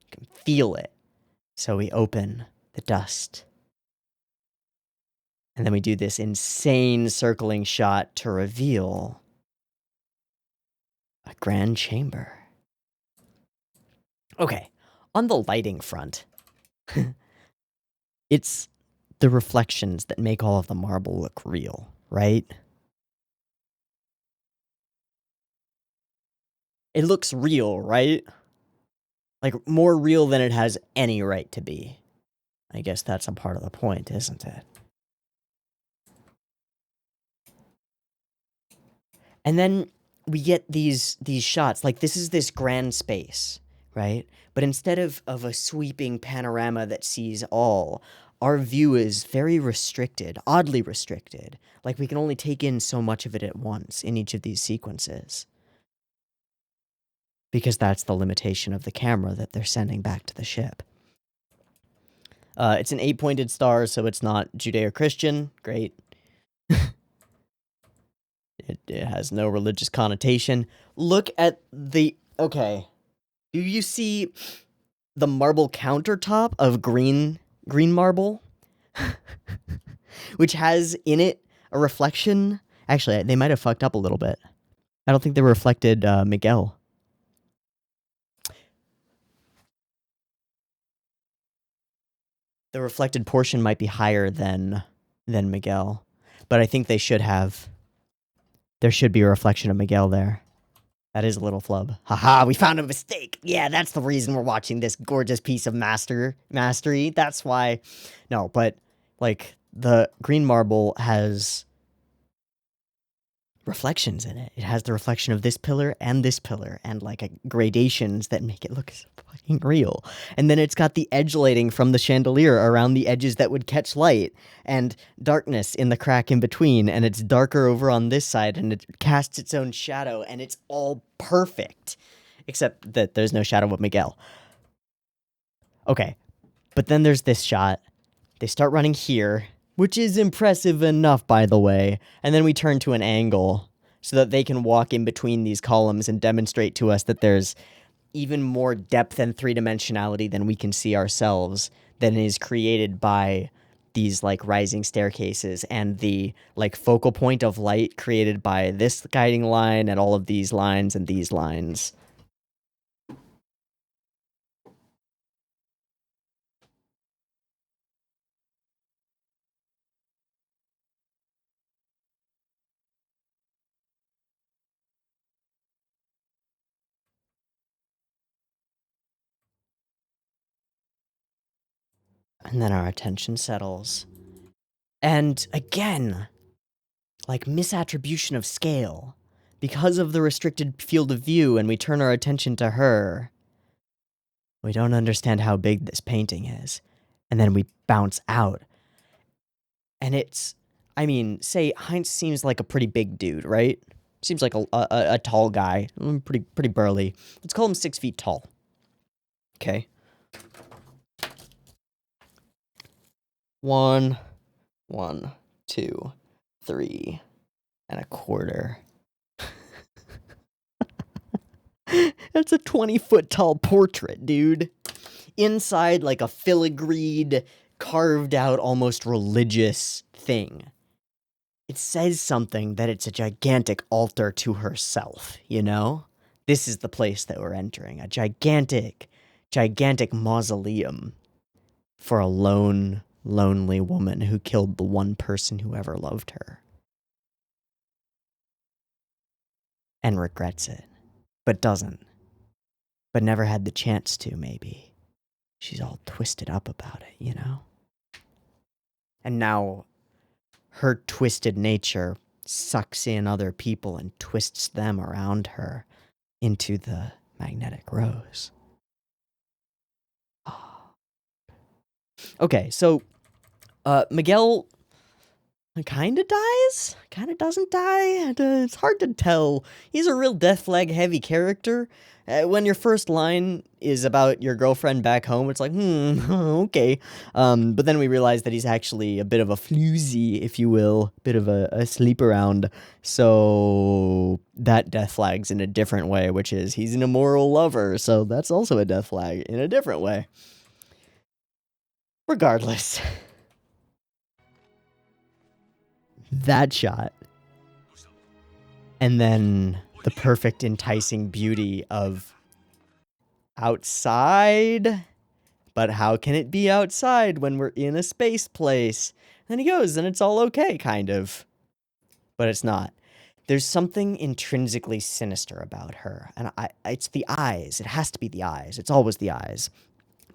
You can feel it. So we open the dust. And then we do this insane circling shot to reveal a grand chamber. Okay, on the lighting front, it's the reflections that make all of the marble look real, right? It looks real, right? Like, more real than it has any right to be. I guess that's a part of the point, isn't it? And then we get these shots. Like, this is this grand space, right? But instead of a sweeping panorama that sees all, our view is very restricted, oddly restricted. Like, we can only take in so much of it at once in each of these sequences. Because that's the limitation of the camera that they're sending back to the ship. It's an 8-pointed star, so it's not Judeo-Christian. Great. It has no religious connotation. Look at the... Okay. Do you see the marble countertop of green marble, which has in it a reflection. Actually, they might have fucked up a little bit. I don't think they reflected Miguel. The reflected portion might be higher than Miguel, but I think they should have. There should be a reflection of Miguel there. That is a little flub. Haha, we found a mistake. Yeah, that's the reason we're watching this gorgeous piece of mastery. That's why. No, but like the green marble has reflections in it. It has the reflection of this pillar and like gradations that make it look so fucking real. And then it's got the edge lighting from the chandelier around the edges that would catch light, and darkness in the crack in between, and it's darker over on this side, and it casts its own shadow, and it's all perfect. Except that there's no shadow of Miguel. Okay, but then there's this shot. They start running here, which is impressive enough, by the way, and then we turn to an angle so that they can walk in between these columns and demonstrate to us that there's even more depth and three-dimensionality than we can see ourselves that is created by these, like, rising staircases and the, like, focal point of light created by this guiding line and all of these lines and these lines. And then our attention settles. And again, like misattribution of scale. Because of the restricted field of view and we turn our attention to her, we don't understand how big this painting is. And then we bounce out. And it's, I mean, say Heinz seems like a pretty big dude, right? Seems like a tall guy, pretty burly. Let's call him 6 feet tall. Okay. 1, 2, 3 and a quarter. That's a 20-foot tall portrait, dude. Inside, like a filigreed, carved out, almost religious thing. It says something that it's a gigantic altar to herself, you know? This is the place that we're entering. A gigantic mausoleum for a lonely woman who killed the one person who ever loved her. And regrets it. But doesn't. But never had the chance to, maybe. She's all twisted up about it, you know? And now, her twisted nature sucks in other people and twists them around her into the magnetic rose. Okay, so, Miguel kind of dies, kind of doesn't die. It's hard to tell. He's a real death flag heavy character. When your first line is about your girlfriend back home, it's like, okay. But then we realize that he's actually a bit of a floozy, if you will, a bit of a sleep around. So that death flag's in a different way, which is he's an immoral lover. So that's also a death flag in a different way. Regardless. That shot. And then the perfect enticing beauty of outside. But how can it be outside when we're in a space place? And then he goes, and it's all okay, kind of. But it's not. There's something intrinsically sinister about her. And it's the eyes. It has to be the eyes. It's always the eyes.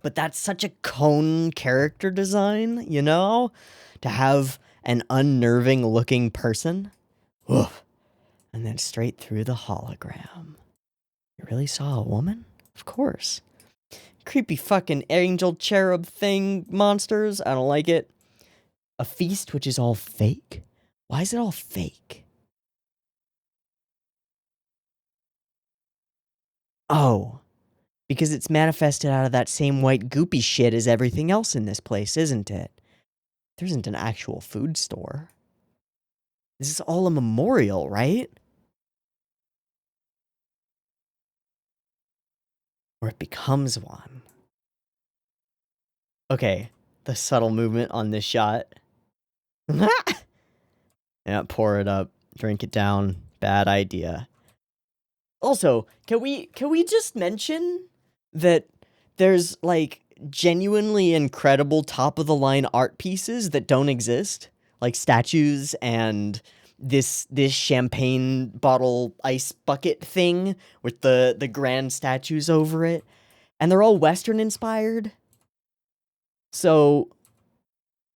But that's such a cone character design, you know? To have an unnerving looking person. Oof. And then straight through the hologram. You really saw a woman? Of course. Creepy fucking angel cherub thing monsters. I don't like it. A feast which is all fake? Why is it all fake? Oh. Because it's manifested out of that same white goopy shit as everything else in this place, isn't it? There isn't an actual food store. This is all a memorial, right? Or it becomes one. Okay, the subtle movement on this shot. Yeah, pour it up, drink it down. Bad idea. Also, can we just mention that there's like genuinely incredible top of the line art pieces that don't exist, like statues and this champagne bottle ice bucket thing with the grand statues over it, and they're all Western inspired. So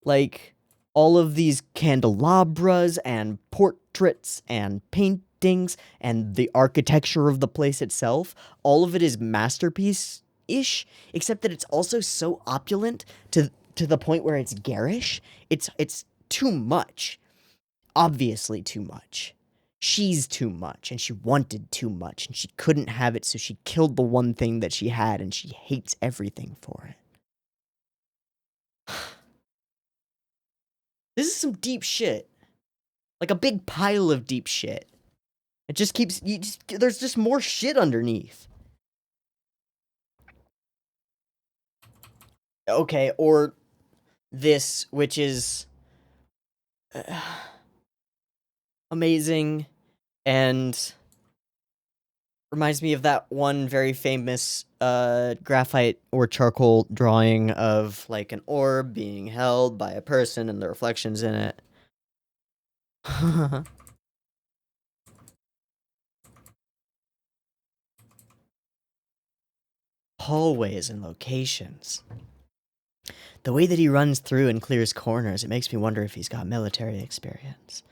like all of these candelabras and portraits and paintings and the architecture of the place itself, all of it is masterpiece-ish, except that it's also so opulent to the point where it's garish. It's too much. Obviously too much. She's too much, and she wanted too much, and she couldn't have it, so she killed the one thing that she had, and she hates everything for it. This is some deep shit. Like a big pile of deep shit. It just keeps, there's just more shit underneath. Okay, or this, which is amazing and reminds me of that one very famous graphite or charcoal drawing of like an orb being held by a person and the reflections in it. Hallways and locations. The way that he runs through and clears corners, it makes me wonder if he's got military experience.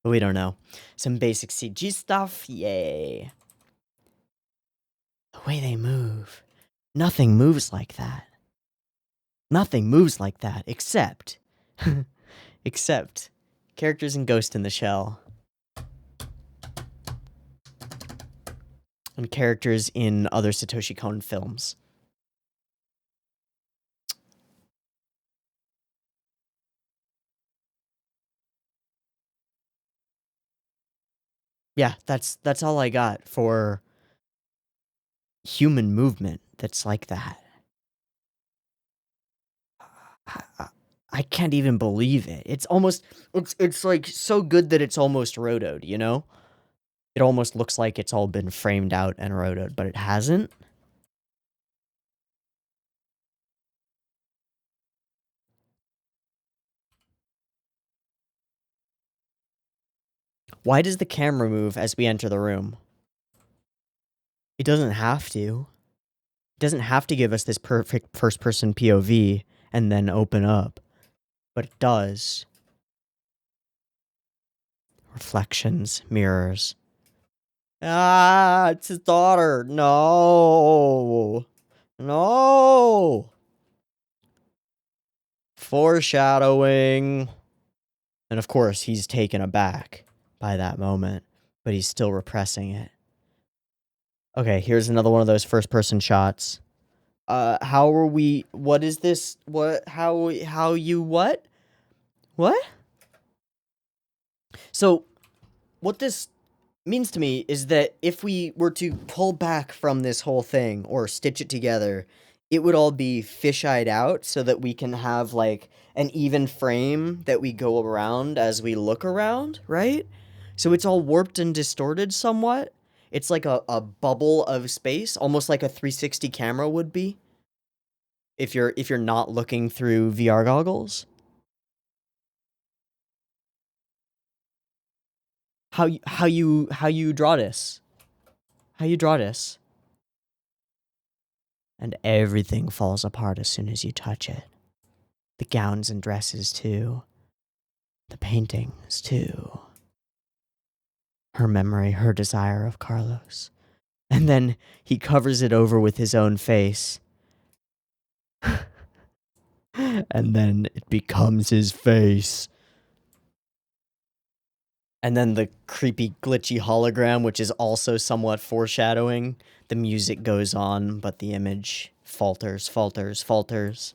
But we don't know. Some basic CG stuff, yay. The way they move. Nothing moves like that. Nothing moves like that, except... except characters in Ghost in the Shell. And characters in other Satoshi Kon films. Yeah, that's all I got for human movement that's like that. I can't even believe it. It's almost, it's like so good that it's almost rotoed, you know? It almost looks like it's all been framed out and rotoed, but it hasn't. Why does the camera move as we enter the room? It doesn't have to. It doesn't have to give us this perfect first-person POV and then open up. But it does. Reflections, mirrors. Ah, it's his daughter. No. No. Foreshadowing. And of course, he's taken aback by that moment, but he's still repressing it. Okay, here's another one of those first-person shots. How are we... What is this? What? How you... What? What? So, what this means to me is that if we were to pull back from this whole thing, or stitch it together, it would all be fish-eyed out so that we can have, like, an even frame that we go around as we look around, right? So it's all warped and distorted somewhat. It's like a bubble of space, almost like a 360 camera would be. If you're not looking through VR goggles. How you draw this? How you draw this? And everything falls apart as soon as you touch it. The gowns and dresses too. The paintings too. Her memory, her desire of Carlos. And then he covers it over with his own face. And then it becomes his face. And then the creepy, glitchy hologram, which is also somewhat foreshadowing. The music goes on, but the image falters, falters, falters.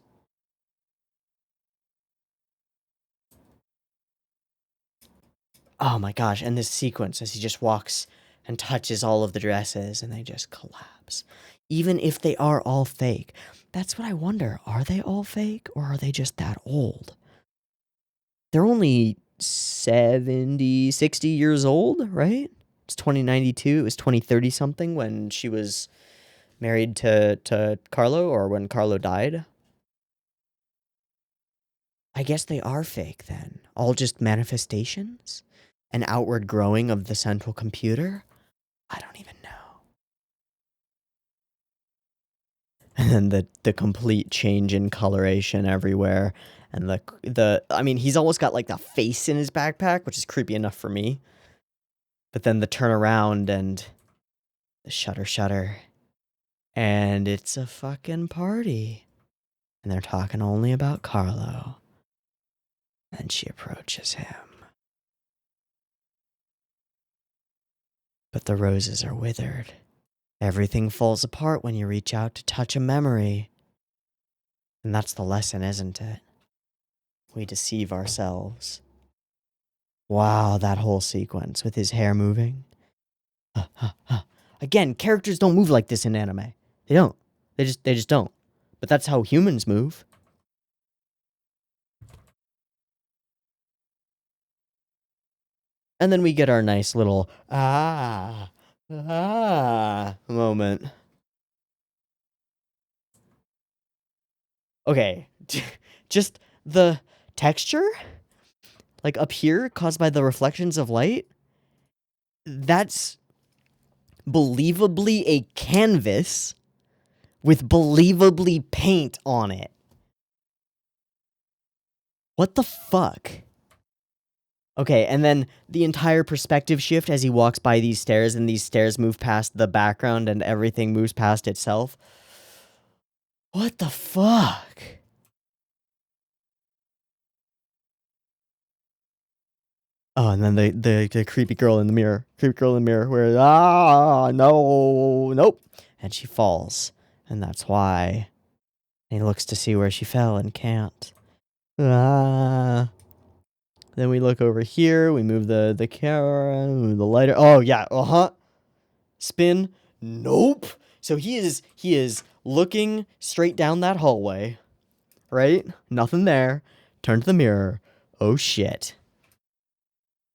Oh my gosh, and this sequence as he just walks and touches all of the dresses and they just collapse. even if they are all fake. That's what I wonder. Are they all fake, or are they just that old? They're only 70, 60 years old, right? It's 2092. It was 2030 something when she was married to Carlo, or when Carlo died. I guess they are fake then. All just manifestations? An outward growing of the central computer? I don't even know. And then the complete change in coloration everywhere. And I mean, he's almost got like the face in his backpack, which is creepy enough for me. But then the turnaround and the shutter. And it's a fucking party. And they're talking only about Carlo. And she approaches him. But the roses are withered. Everything falls apart when you reach out to touch a memory. And that's the lesson, isn't it? We deceive ourselves. Wow, that whole sequence with his hair moving. Again, characters don't move like this in anime. They don't. They just don't. But that's how humans move. And then we get our nice little moment. Okay, just the texture, like up here, caused by the reflections of light, that's believably a canvas with believably paint on it. What the fuck? Okay, and then the entire perspective shift as he walks by these stairs, and these stairs move past the background and everything moves past itself. What the fuck? Oh, and then the creepy girl in the mirror. Creepy girl in the mirror where, no, nope. And she falls. And that's why. And he looks to see where she fell and can't. Then we look over here. We move the camera, move the lighter. Oh, yeah, Spin. Nope. So he is looking straight down that hallway, right? Nothing there. Turn to the mirror. Oh, shit.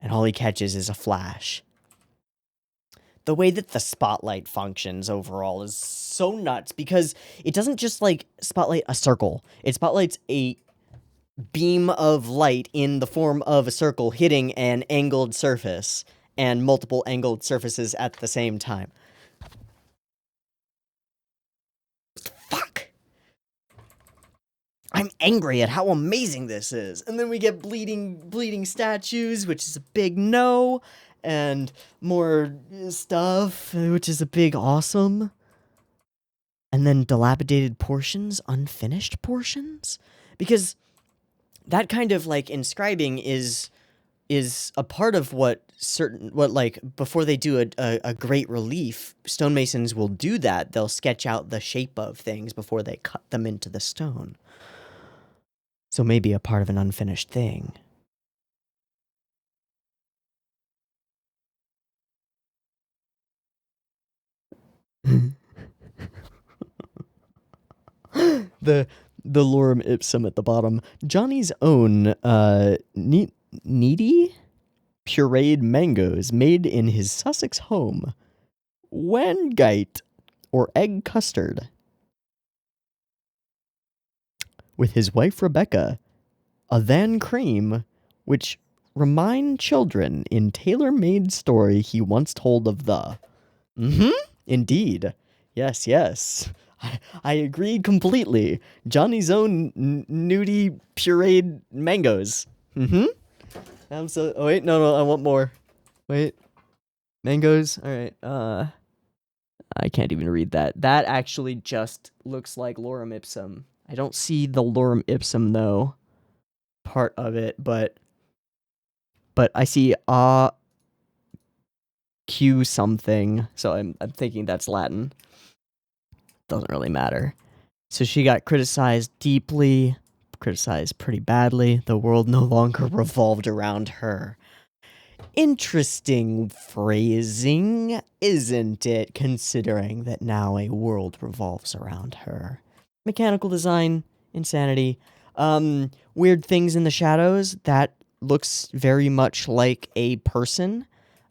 And all he catches is a flash. The way that the spotlight functions overall is so nuts, because it doesn't just, like, spotlight a circle. It spotlights a beam of light in the form of a circle hitting an angled surface, and multiple angled surfaces at the same time. Fuck! I'm angry at how amazing this is. And then we get bleeding statues, which is a big no, and more stuff, which is a big awesome. And then dilapidated portions, unfinished portions, because that kind of like inscribing is a part of what before they do a great relief, stonemasons will do that. They'll sketch out the shape of things before they cut them into the stone. So maybe a part of an unfinished thing. the lorem ipsum at the bottom. Johnny's own needy pureed mangoes made in his Sussex home. Wangite, or egg custard. With his wife Rebecca, a Van cream, which remind children in tailor-made story he once told of the. Indeed. Yes. I agreed completely. Johnny's own nudie pureed mangoes. I'm so. Oh wait, no, I want more. Wait, mangoes. All right. I can't even read that. That actually just looks like lorem ipsum. I don't see the lorem ipsum though. Part of it, but I see Q something. So I'm thinking that's Latin. Doesn't really matter. So she got criticized criticized pretty badly. The world no longer revolved around her. Interesting phrasing, isn't it, considering that now a world revolves around her. Mechanical design, insanity. Weird things in the shadows, that looks very much like a person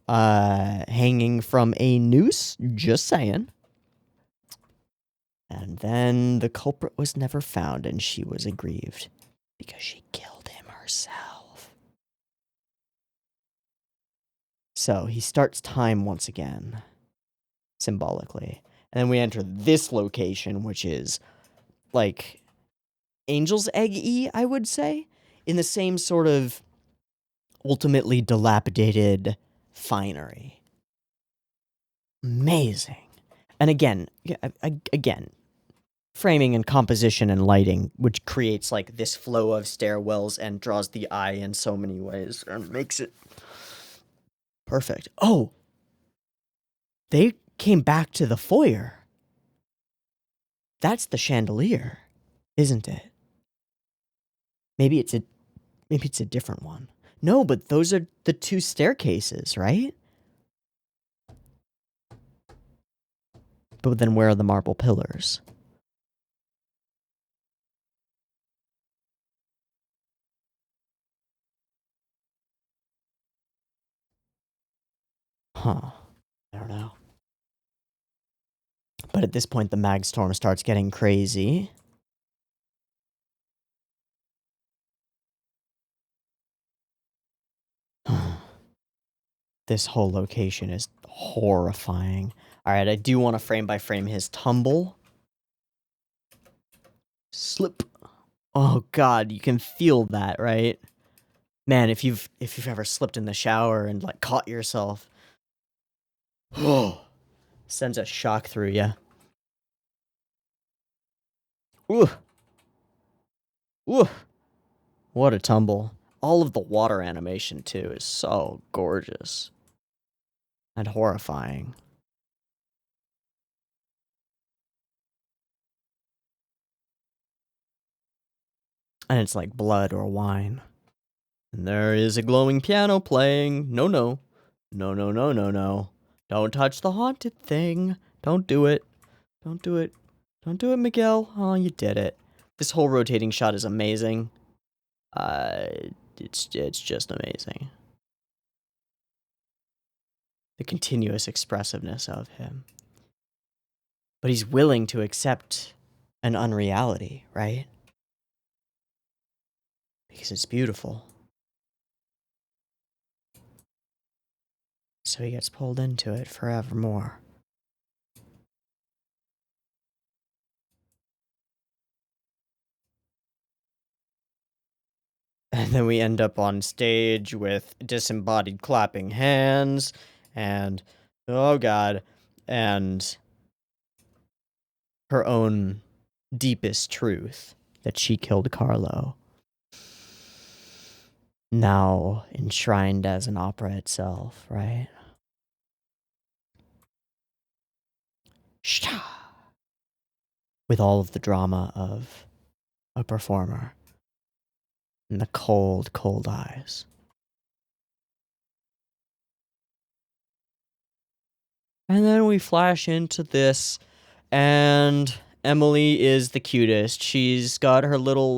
hanging from a noose, just saying. And then the culprit was never found, and she was aggrieved because she killed him herself. So he starts time once again, symbolically. And then we enter this location, which is like Angel's Egg-y, I would say, in the same sort of ultimately dilapidated finery. Amazing. And again, framing and composition and lighting, which creates like this flow of stairwells and draws the eye in so many ways and makes it perfect. Oh, they came back to the foyer. That's the chandelier, isn't it? Maybe it's a different one. No, but those are the two staircases, right? But then where are the marble pillars? Huh. I don't know. But at this point, the mag storm starts getting crazy. This whole location is horrifying. All right, I do want to frame by frame his tumble. Slip. Oh God, you can feel that, right? Man, if you've ever slipped in the shower and like caught yourself, sends a shock through you. Ooh. Ooh. What a tumble. All of the water animation, too, is so gorgeous. And horrifying. And it's like blood or wine. And there is a glowing piano playing. No, no. No, no, no, no, no. Don't touch the haunted thing. Don't do it. Don't do it. Don't do it, Miguel. Oh, you did it. This whole rotating shot is amazing. It's just amazing. The continuous expressiveness of him. But he's willing to accept an unreality, right? Because it's beautiful. So he gets pulled into it forevermore. And then we end up on stage with disembodied clapping hands and, oh God, and her own deepest truth that she killed Carlo. Now enshrined as an opera itself, right? With all of the drama of a performer and the cold, cold eyes. And then we flash into this, and Emily is the cutest. She's got her little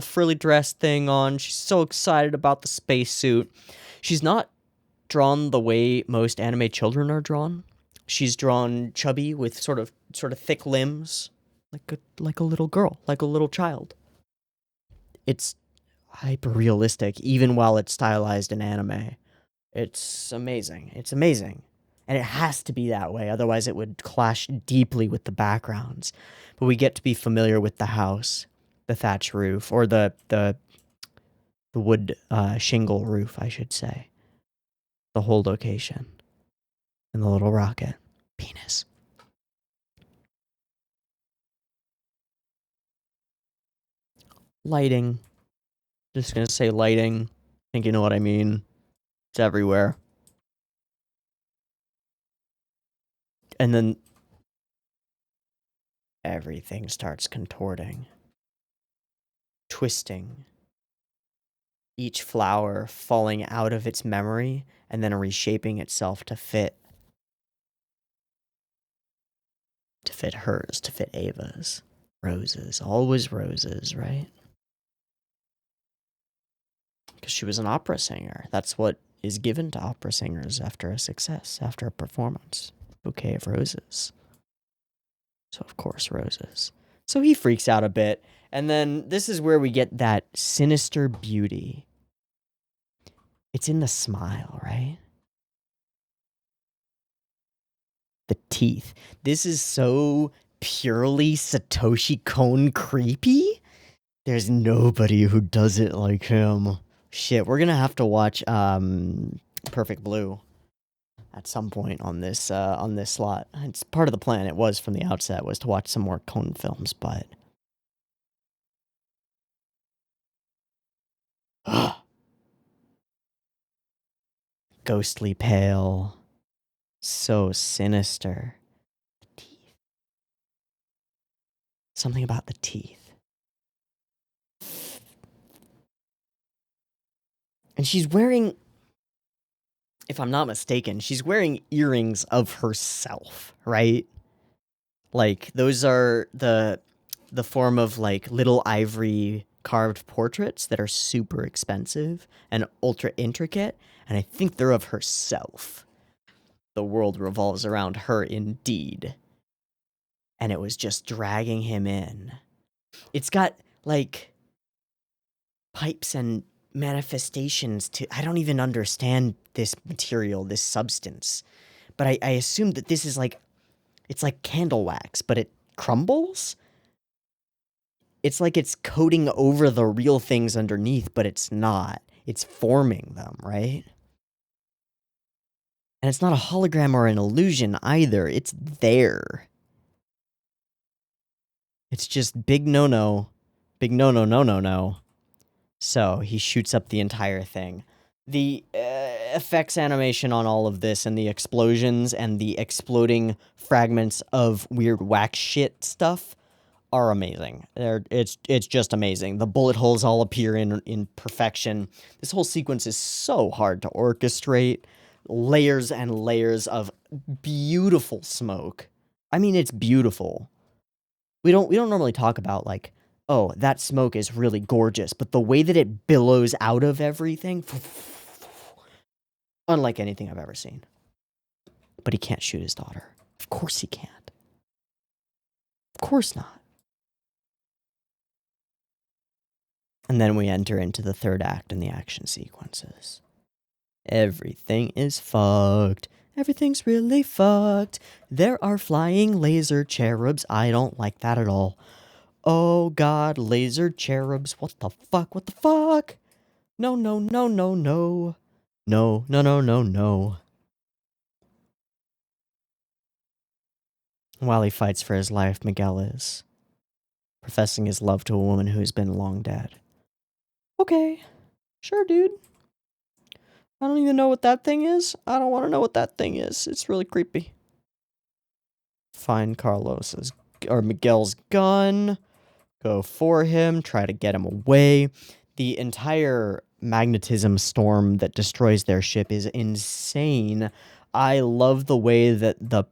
frilly dress thing on. She's so excited about the spacesuit. She's not drawn the way most anime children are drawn. She's drawn chubby with sort of thick limbs, like a little girl, like a little child. It's hyper realistic, even while it's stylized in anime. It's amazing. It's amazing. And it has to be that way, otherwise it would clash deeply with the backgrounds. But we get to be familiar with the house, the thatch roof, or the wood shingle roof, I should say. The whole location. And the little rocket. Penis. Lighting. Just gonna say lighting. I think you know what I mean. It's everywhere. And then everything starts contorting, twisting, each flower falling out of its memory and then reshaping itself to fit hers, to fit Ava's. Roses, always roses, right? Because she was an opera singer. That's what is given to opera singers after a success, after a performance. Bouquet of roses. So, of course, roses. So he freaks out a bit. And then this is where we get that sinister beauty. It's in the smile, right? The teeth. This is so purely Satoshi Kon creepy. There's nobody who does it like him. Shit, we're gonna have to watch Perfect Blue at some point on this slot. It's part of the plan. It was from the outset, was to watch some more Kon films, but ghostly pale, so sinister. The teeth. Something about the teeth. And she's wearing, if I'm not mistaken, she's wearing earrings of herself, right? Like, those are the form of, like, little ivory carved portraits that are super expensive and ultra intricate, and I think they're of herself. The world revolves around her indeed. And it was just dragging him in. It's got, like, pipes and manifestations to... I don't even understand this material, this substance. But I assume that this is like... It's like candle wax, but it crumbles? It's like it's coating over the real things underneath, but it's not. It's forming them, right? And it's not a hologram or an illusion either. It's there. It's just big no-no. Big no-no, no-no-no. So he shoots up the entire thing. The effects animation on all of this and the explosions and the exploding fragments of weird wax shit stuff are amazing. It's just amazing. The bullet holes all appear in perfection. This whole sequence is so hard to orchestrate. Layers and layers of beautiful smoke. I mean, it's beautiful. We don't normally talk about, like, oh, that smoke is really gorgeous, but the way that it billows out of everything, unlike anything I've ever seen. But he can't shoot his daughter. Of course he can't. Of course not. And then we enter into the third act in the action sequences. Everything is fucked. Everything's really fucked. There are flying laser cherubs. I don't like that at all. Oh god, laser cherubs. What the fuck? What the fuck? No, no, no, no, no. No, no, no, no, no. While he fights for his life, Miguel is professing his love to a woman who's been long dead. Okay, sure, dude. I don't even know what that thing is. I don't want to know what that thing is. It's really creepy. Find Carlos's, or Miguel's gun. Go for him. Try to get him away. The entire magnetism storm that destroys their ship is insane. I love the way that the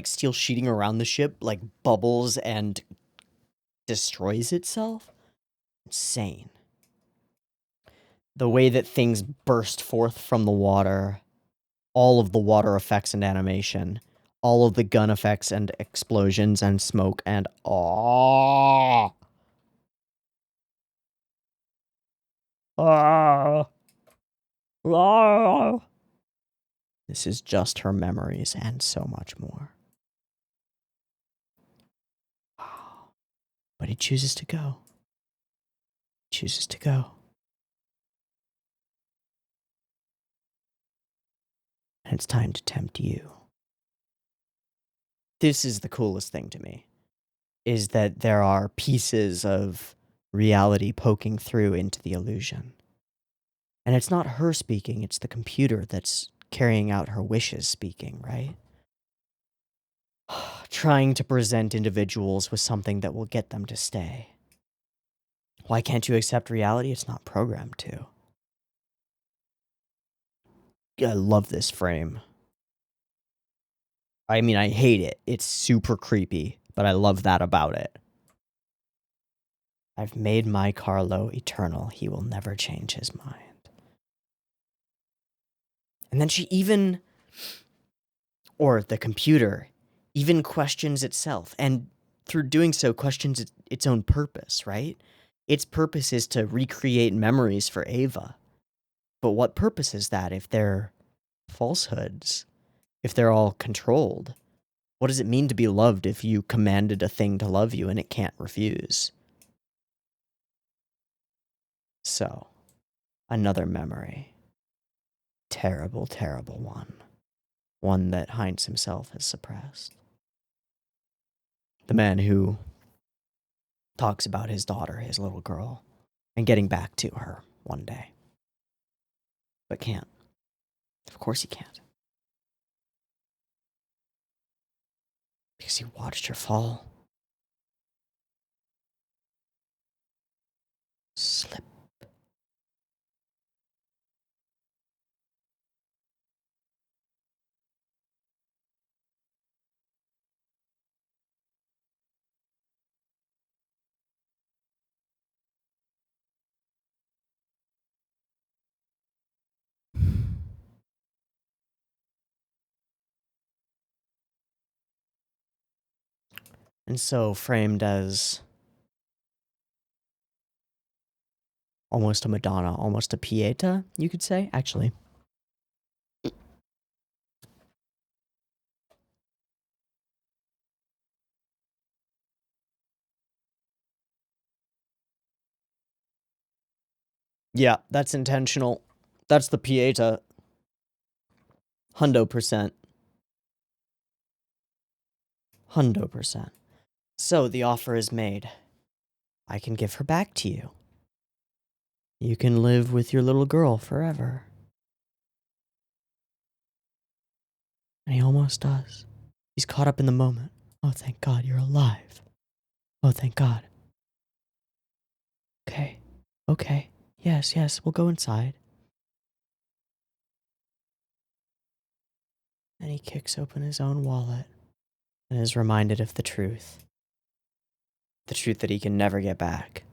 steel sheeting around the ship, like, bubbles and destroys itself. Insane. The way that things burst forth from the water, all of the water effects and animation, all of the gun effects and explosions and smoke and ah. This is just her memories and so much more. But he chooses to go. Chooses to go. And it's time to tempt you. This is the coolest thing to me, is that there are pieces of reality poking through into the illusion. And it's not her speaking, it's the computer that's carrying out her wishes speaking, right? Trying to present individuals with something that will get them to stay. Why can't you accept reality? It's not programmed to. I love this frame. I mean, I hate it. It's super creepy, but I love that about it. I've made my Carlo eternal. He will never change his mind. And then she even, or the computer, even questions itself. And through doing so, questions its own purpose, right? Its purpose is to recreate memories for Ava. But what purpose is that if they're falsehoods? If they're all controlled? What does it mean to be loved if you commanded a thing to love you and it can't refuse? So, another memory. Terrible, terrible one. One that Heinz himself has suppressed. The man who talks about his daughter, his little girl, and getting back to her one day. But can't. Of course he can't. Because he watched her fall. Slip. And so, framed as almost a Madonna, almost a Pieta, you could say, actually. Yeah, that's intentional. That's the Pieta. 100%. 100%. So the offer is made. I can give her back to you. You can live with your little girl forever. And he almost does. He's caught up in the moment. Oh, thank God you're alive. Oh, thank God. Okay. Okay. Yes, yes, we'll go inside. And he kicks open his own wallet and is reminded of the truth. The truth that he can never get back.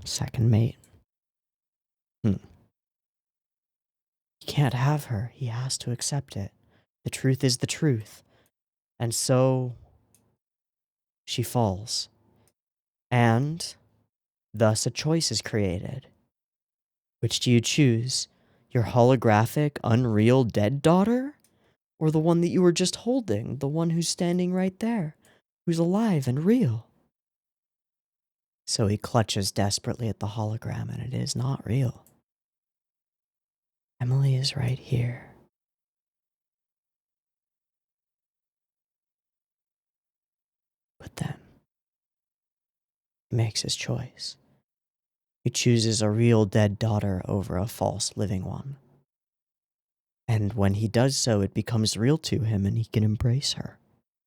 Second mate. He can't have her. He has to accept it. The truth is the truth. And so she falls. And thus a choice is created. Which do you choose? Your holographic, unreal dead daughter? Or the one that you were just holding? The one who's standing right there? Who's alive and real? So he clutches desperately at the hologram, and it is not real. Emily is right here. But then, he makes his choice. He chooses a real dead daughter over a false living one. And when he does so, it becomes real to him, and he can embrace her,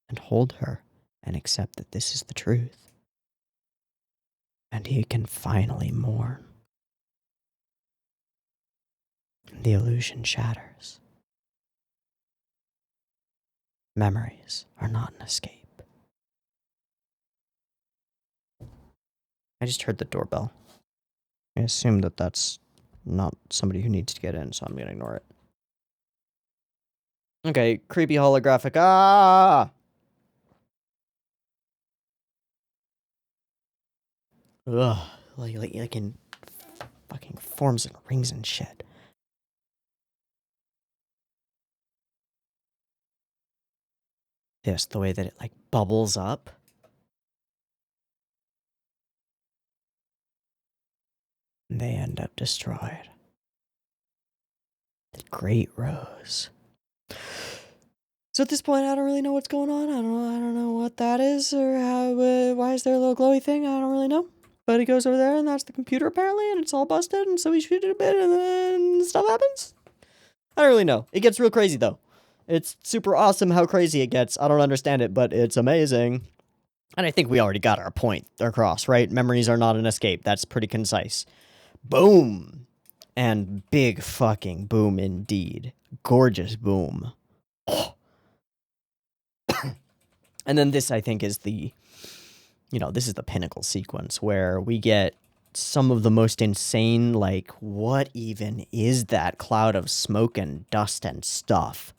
and hold her, and accept that this is the truth. And he can finally mourn. The illusion shatters. Memories are not an escape. I just heard the doorbell. I assume that that's not somebody who needs to get in, so I'm gonna ignore it. Okay, creepy holographic. Ah! Ugh, like in fucking forms and rings and shit. Yes, the way that it like bubbles up. And they end up destroyed. The Great Rose. So at this point, I don't really know what's going on. I don't know what that is or how. Why is there a little glowy thing? I don't really know. But he goes over there, and that's the computer apparently, and it's all busted. And so he shoots it a bit, and then stuff happens. I don't really know. It gets real crazy, though. It's super awesome how crazy it gets. I don't understand it, but it's amazing. And I think we already got our point across, right? Memories are not an escape. That's pretty concise. Boom! And big fucking boom indeed. Gorgeous boom. And then this, I think, is this is the pinnacle sequence where we get some of the most insane, like, what even is that cloud of smoke and dust and stuff?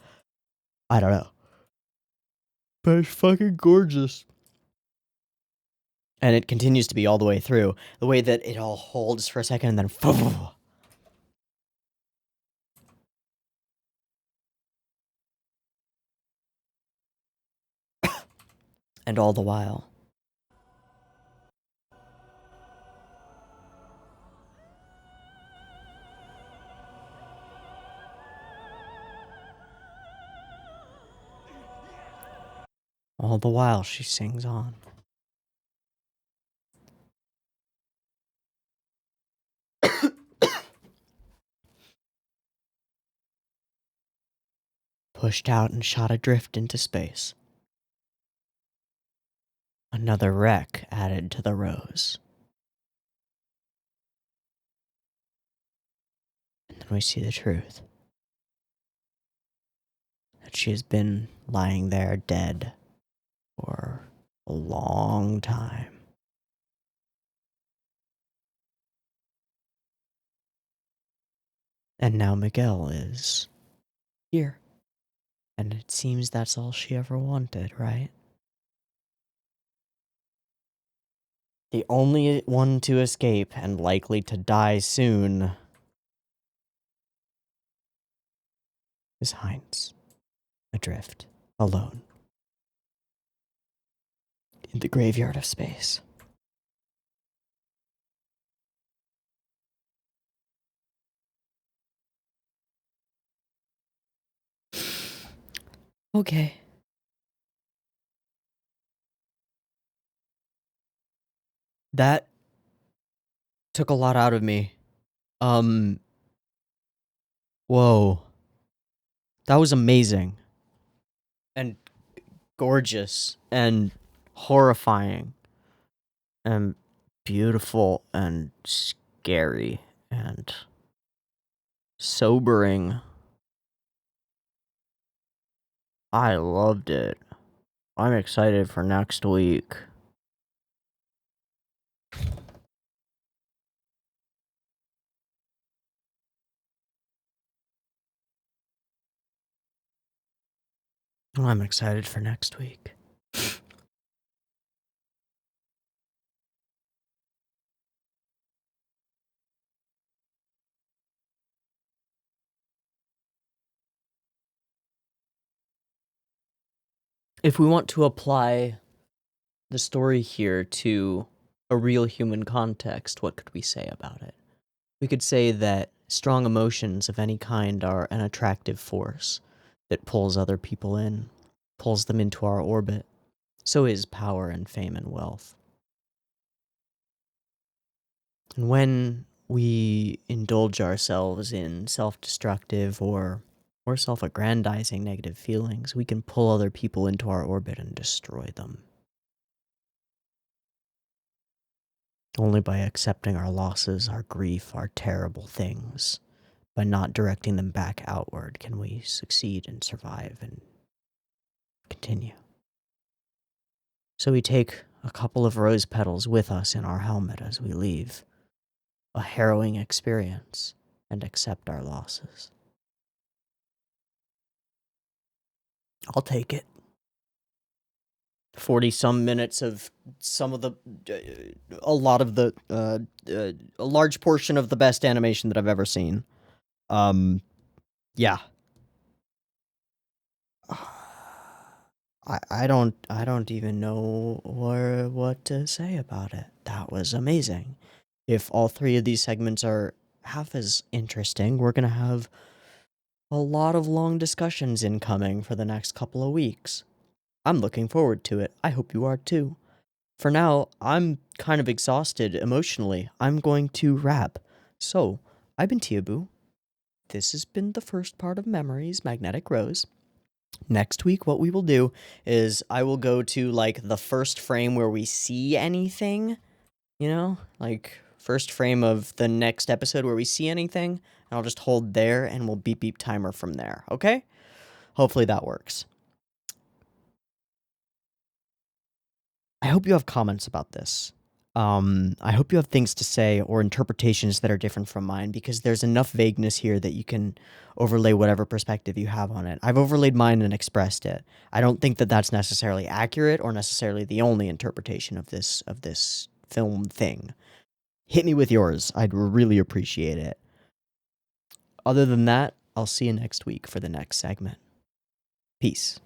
I don't know. But it's fucking gorgeous. And it continues to be all the way through. The way that it all holds for a second and then... And all the while... All the while, she sings on. Pushed out and shot adrift into space. Another wreck added to the rows. And then we see the truth. That she has been lying there dead for a long time. And now Miguel is here. And it seems that's all she ever wanted, right? The only one to escape and likely to die soon is Heinz, adrift, alone, in the graveyard of space. Okay. That took a lot out of me. Whoa. That was amazing. And gorgeous. And horrifying. And beautiful. And scary. And sobering. I loved it. I'm excited for next week. I'm excited for next week. If we want to apply the story here to a real human context, what could we say about it? We could say that strong emotions of any kind are an attractive force that pulls other people in, pulls them into our orbit. So is power and fame and wealth. And when we indulge ourselves in self-destructive or self-aggrandizing negative feelings, we can pull other people into our orbit and destroy them. Only by accepting our losses, our grief, our terrible things, by not directing them back outward, can we succeed and survive and continue. So we take a couple of rose petals with us in our helmet as we leave a harrowing experience and accept our losses. I'll take it. 40-some minutes of some of the, a lot of the, a large portion of the best animation that I've ever seen. Yeah. I don't even know what to say about it. That was amazing. If all three of these segments are half as interesting, we're gonna have a lot of long discussions incoming for the next couple of weeks. I'm looking forward to it. I hope you are too. For now, I'm kind of exhausted emotionally. I'm going to wrap. So, I've been Teeaboo. this has been the first part of Memories, Magnetic Rose. Next week, what we will do is I will go to, like, the first frame where we see anything, you know? Like, first frame of the next episode where we see anything, and I'll just hold there, and we'll beep beep timer from there, okay? Hopefully that works. I hope you have comments about this. I hope you have things to say or interpretations that are different from mine, because there's enough vagueness here that you can overlay whatever perspective you have on it. I've overlaid mine and expressed it. I don't think that that's necessarily accurate or necessarily the only interpretation of this film thing. Hit me with yours. I'd really appreciate it. Other than that, I'll see you next week for the next segment. Peace.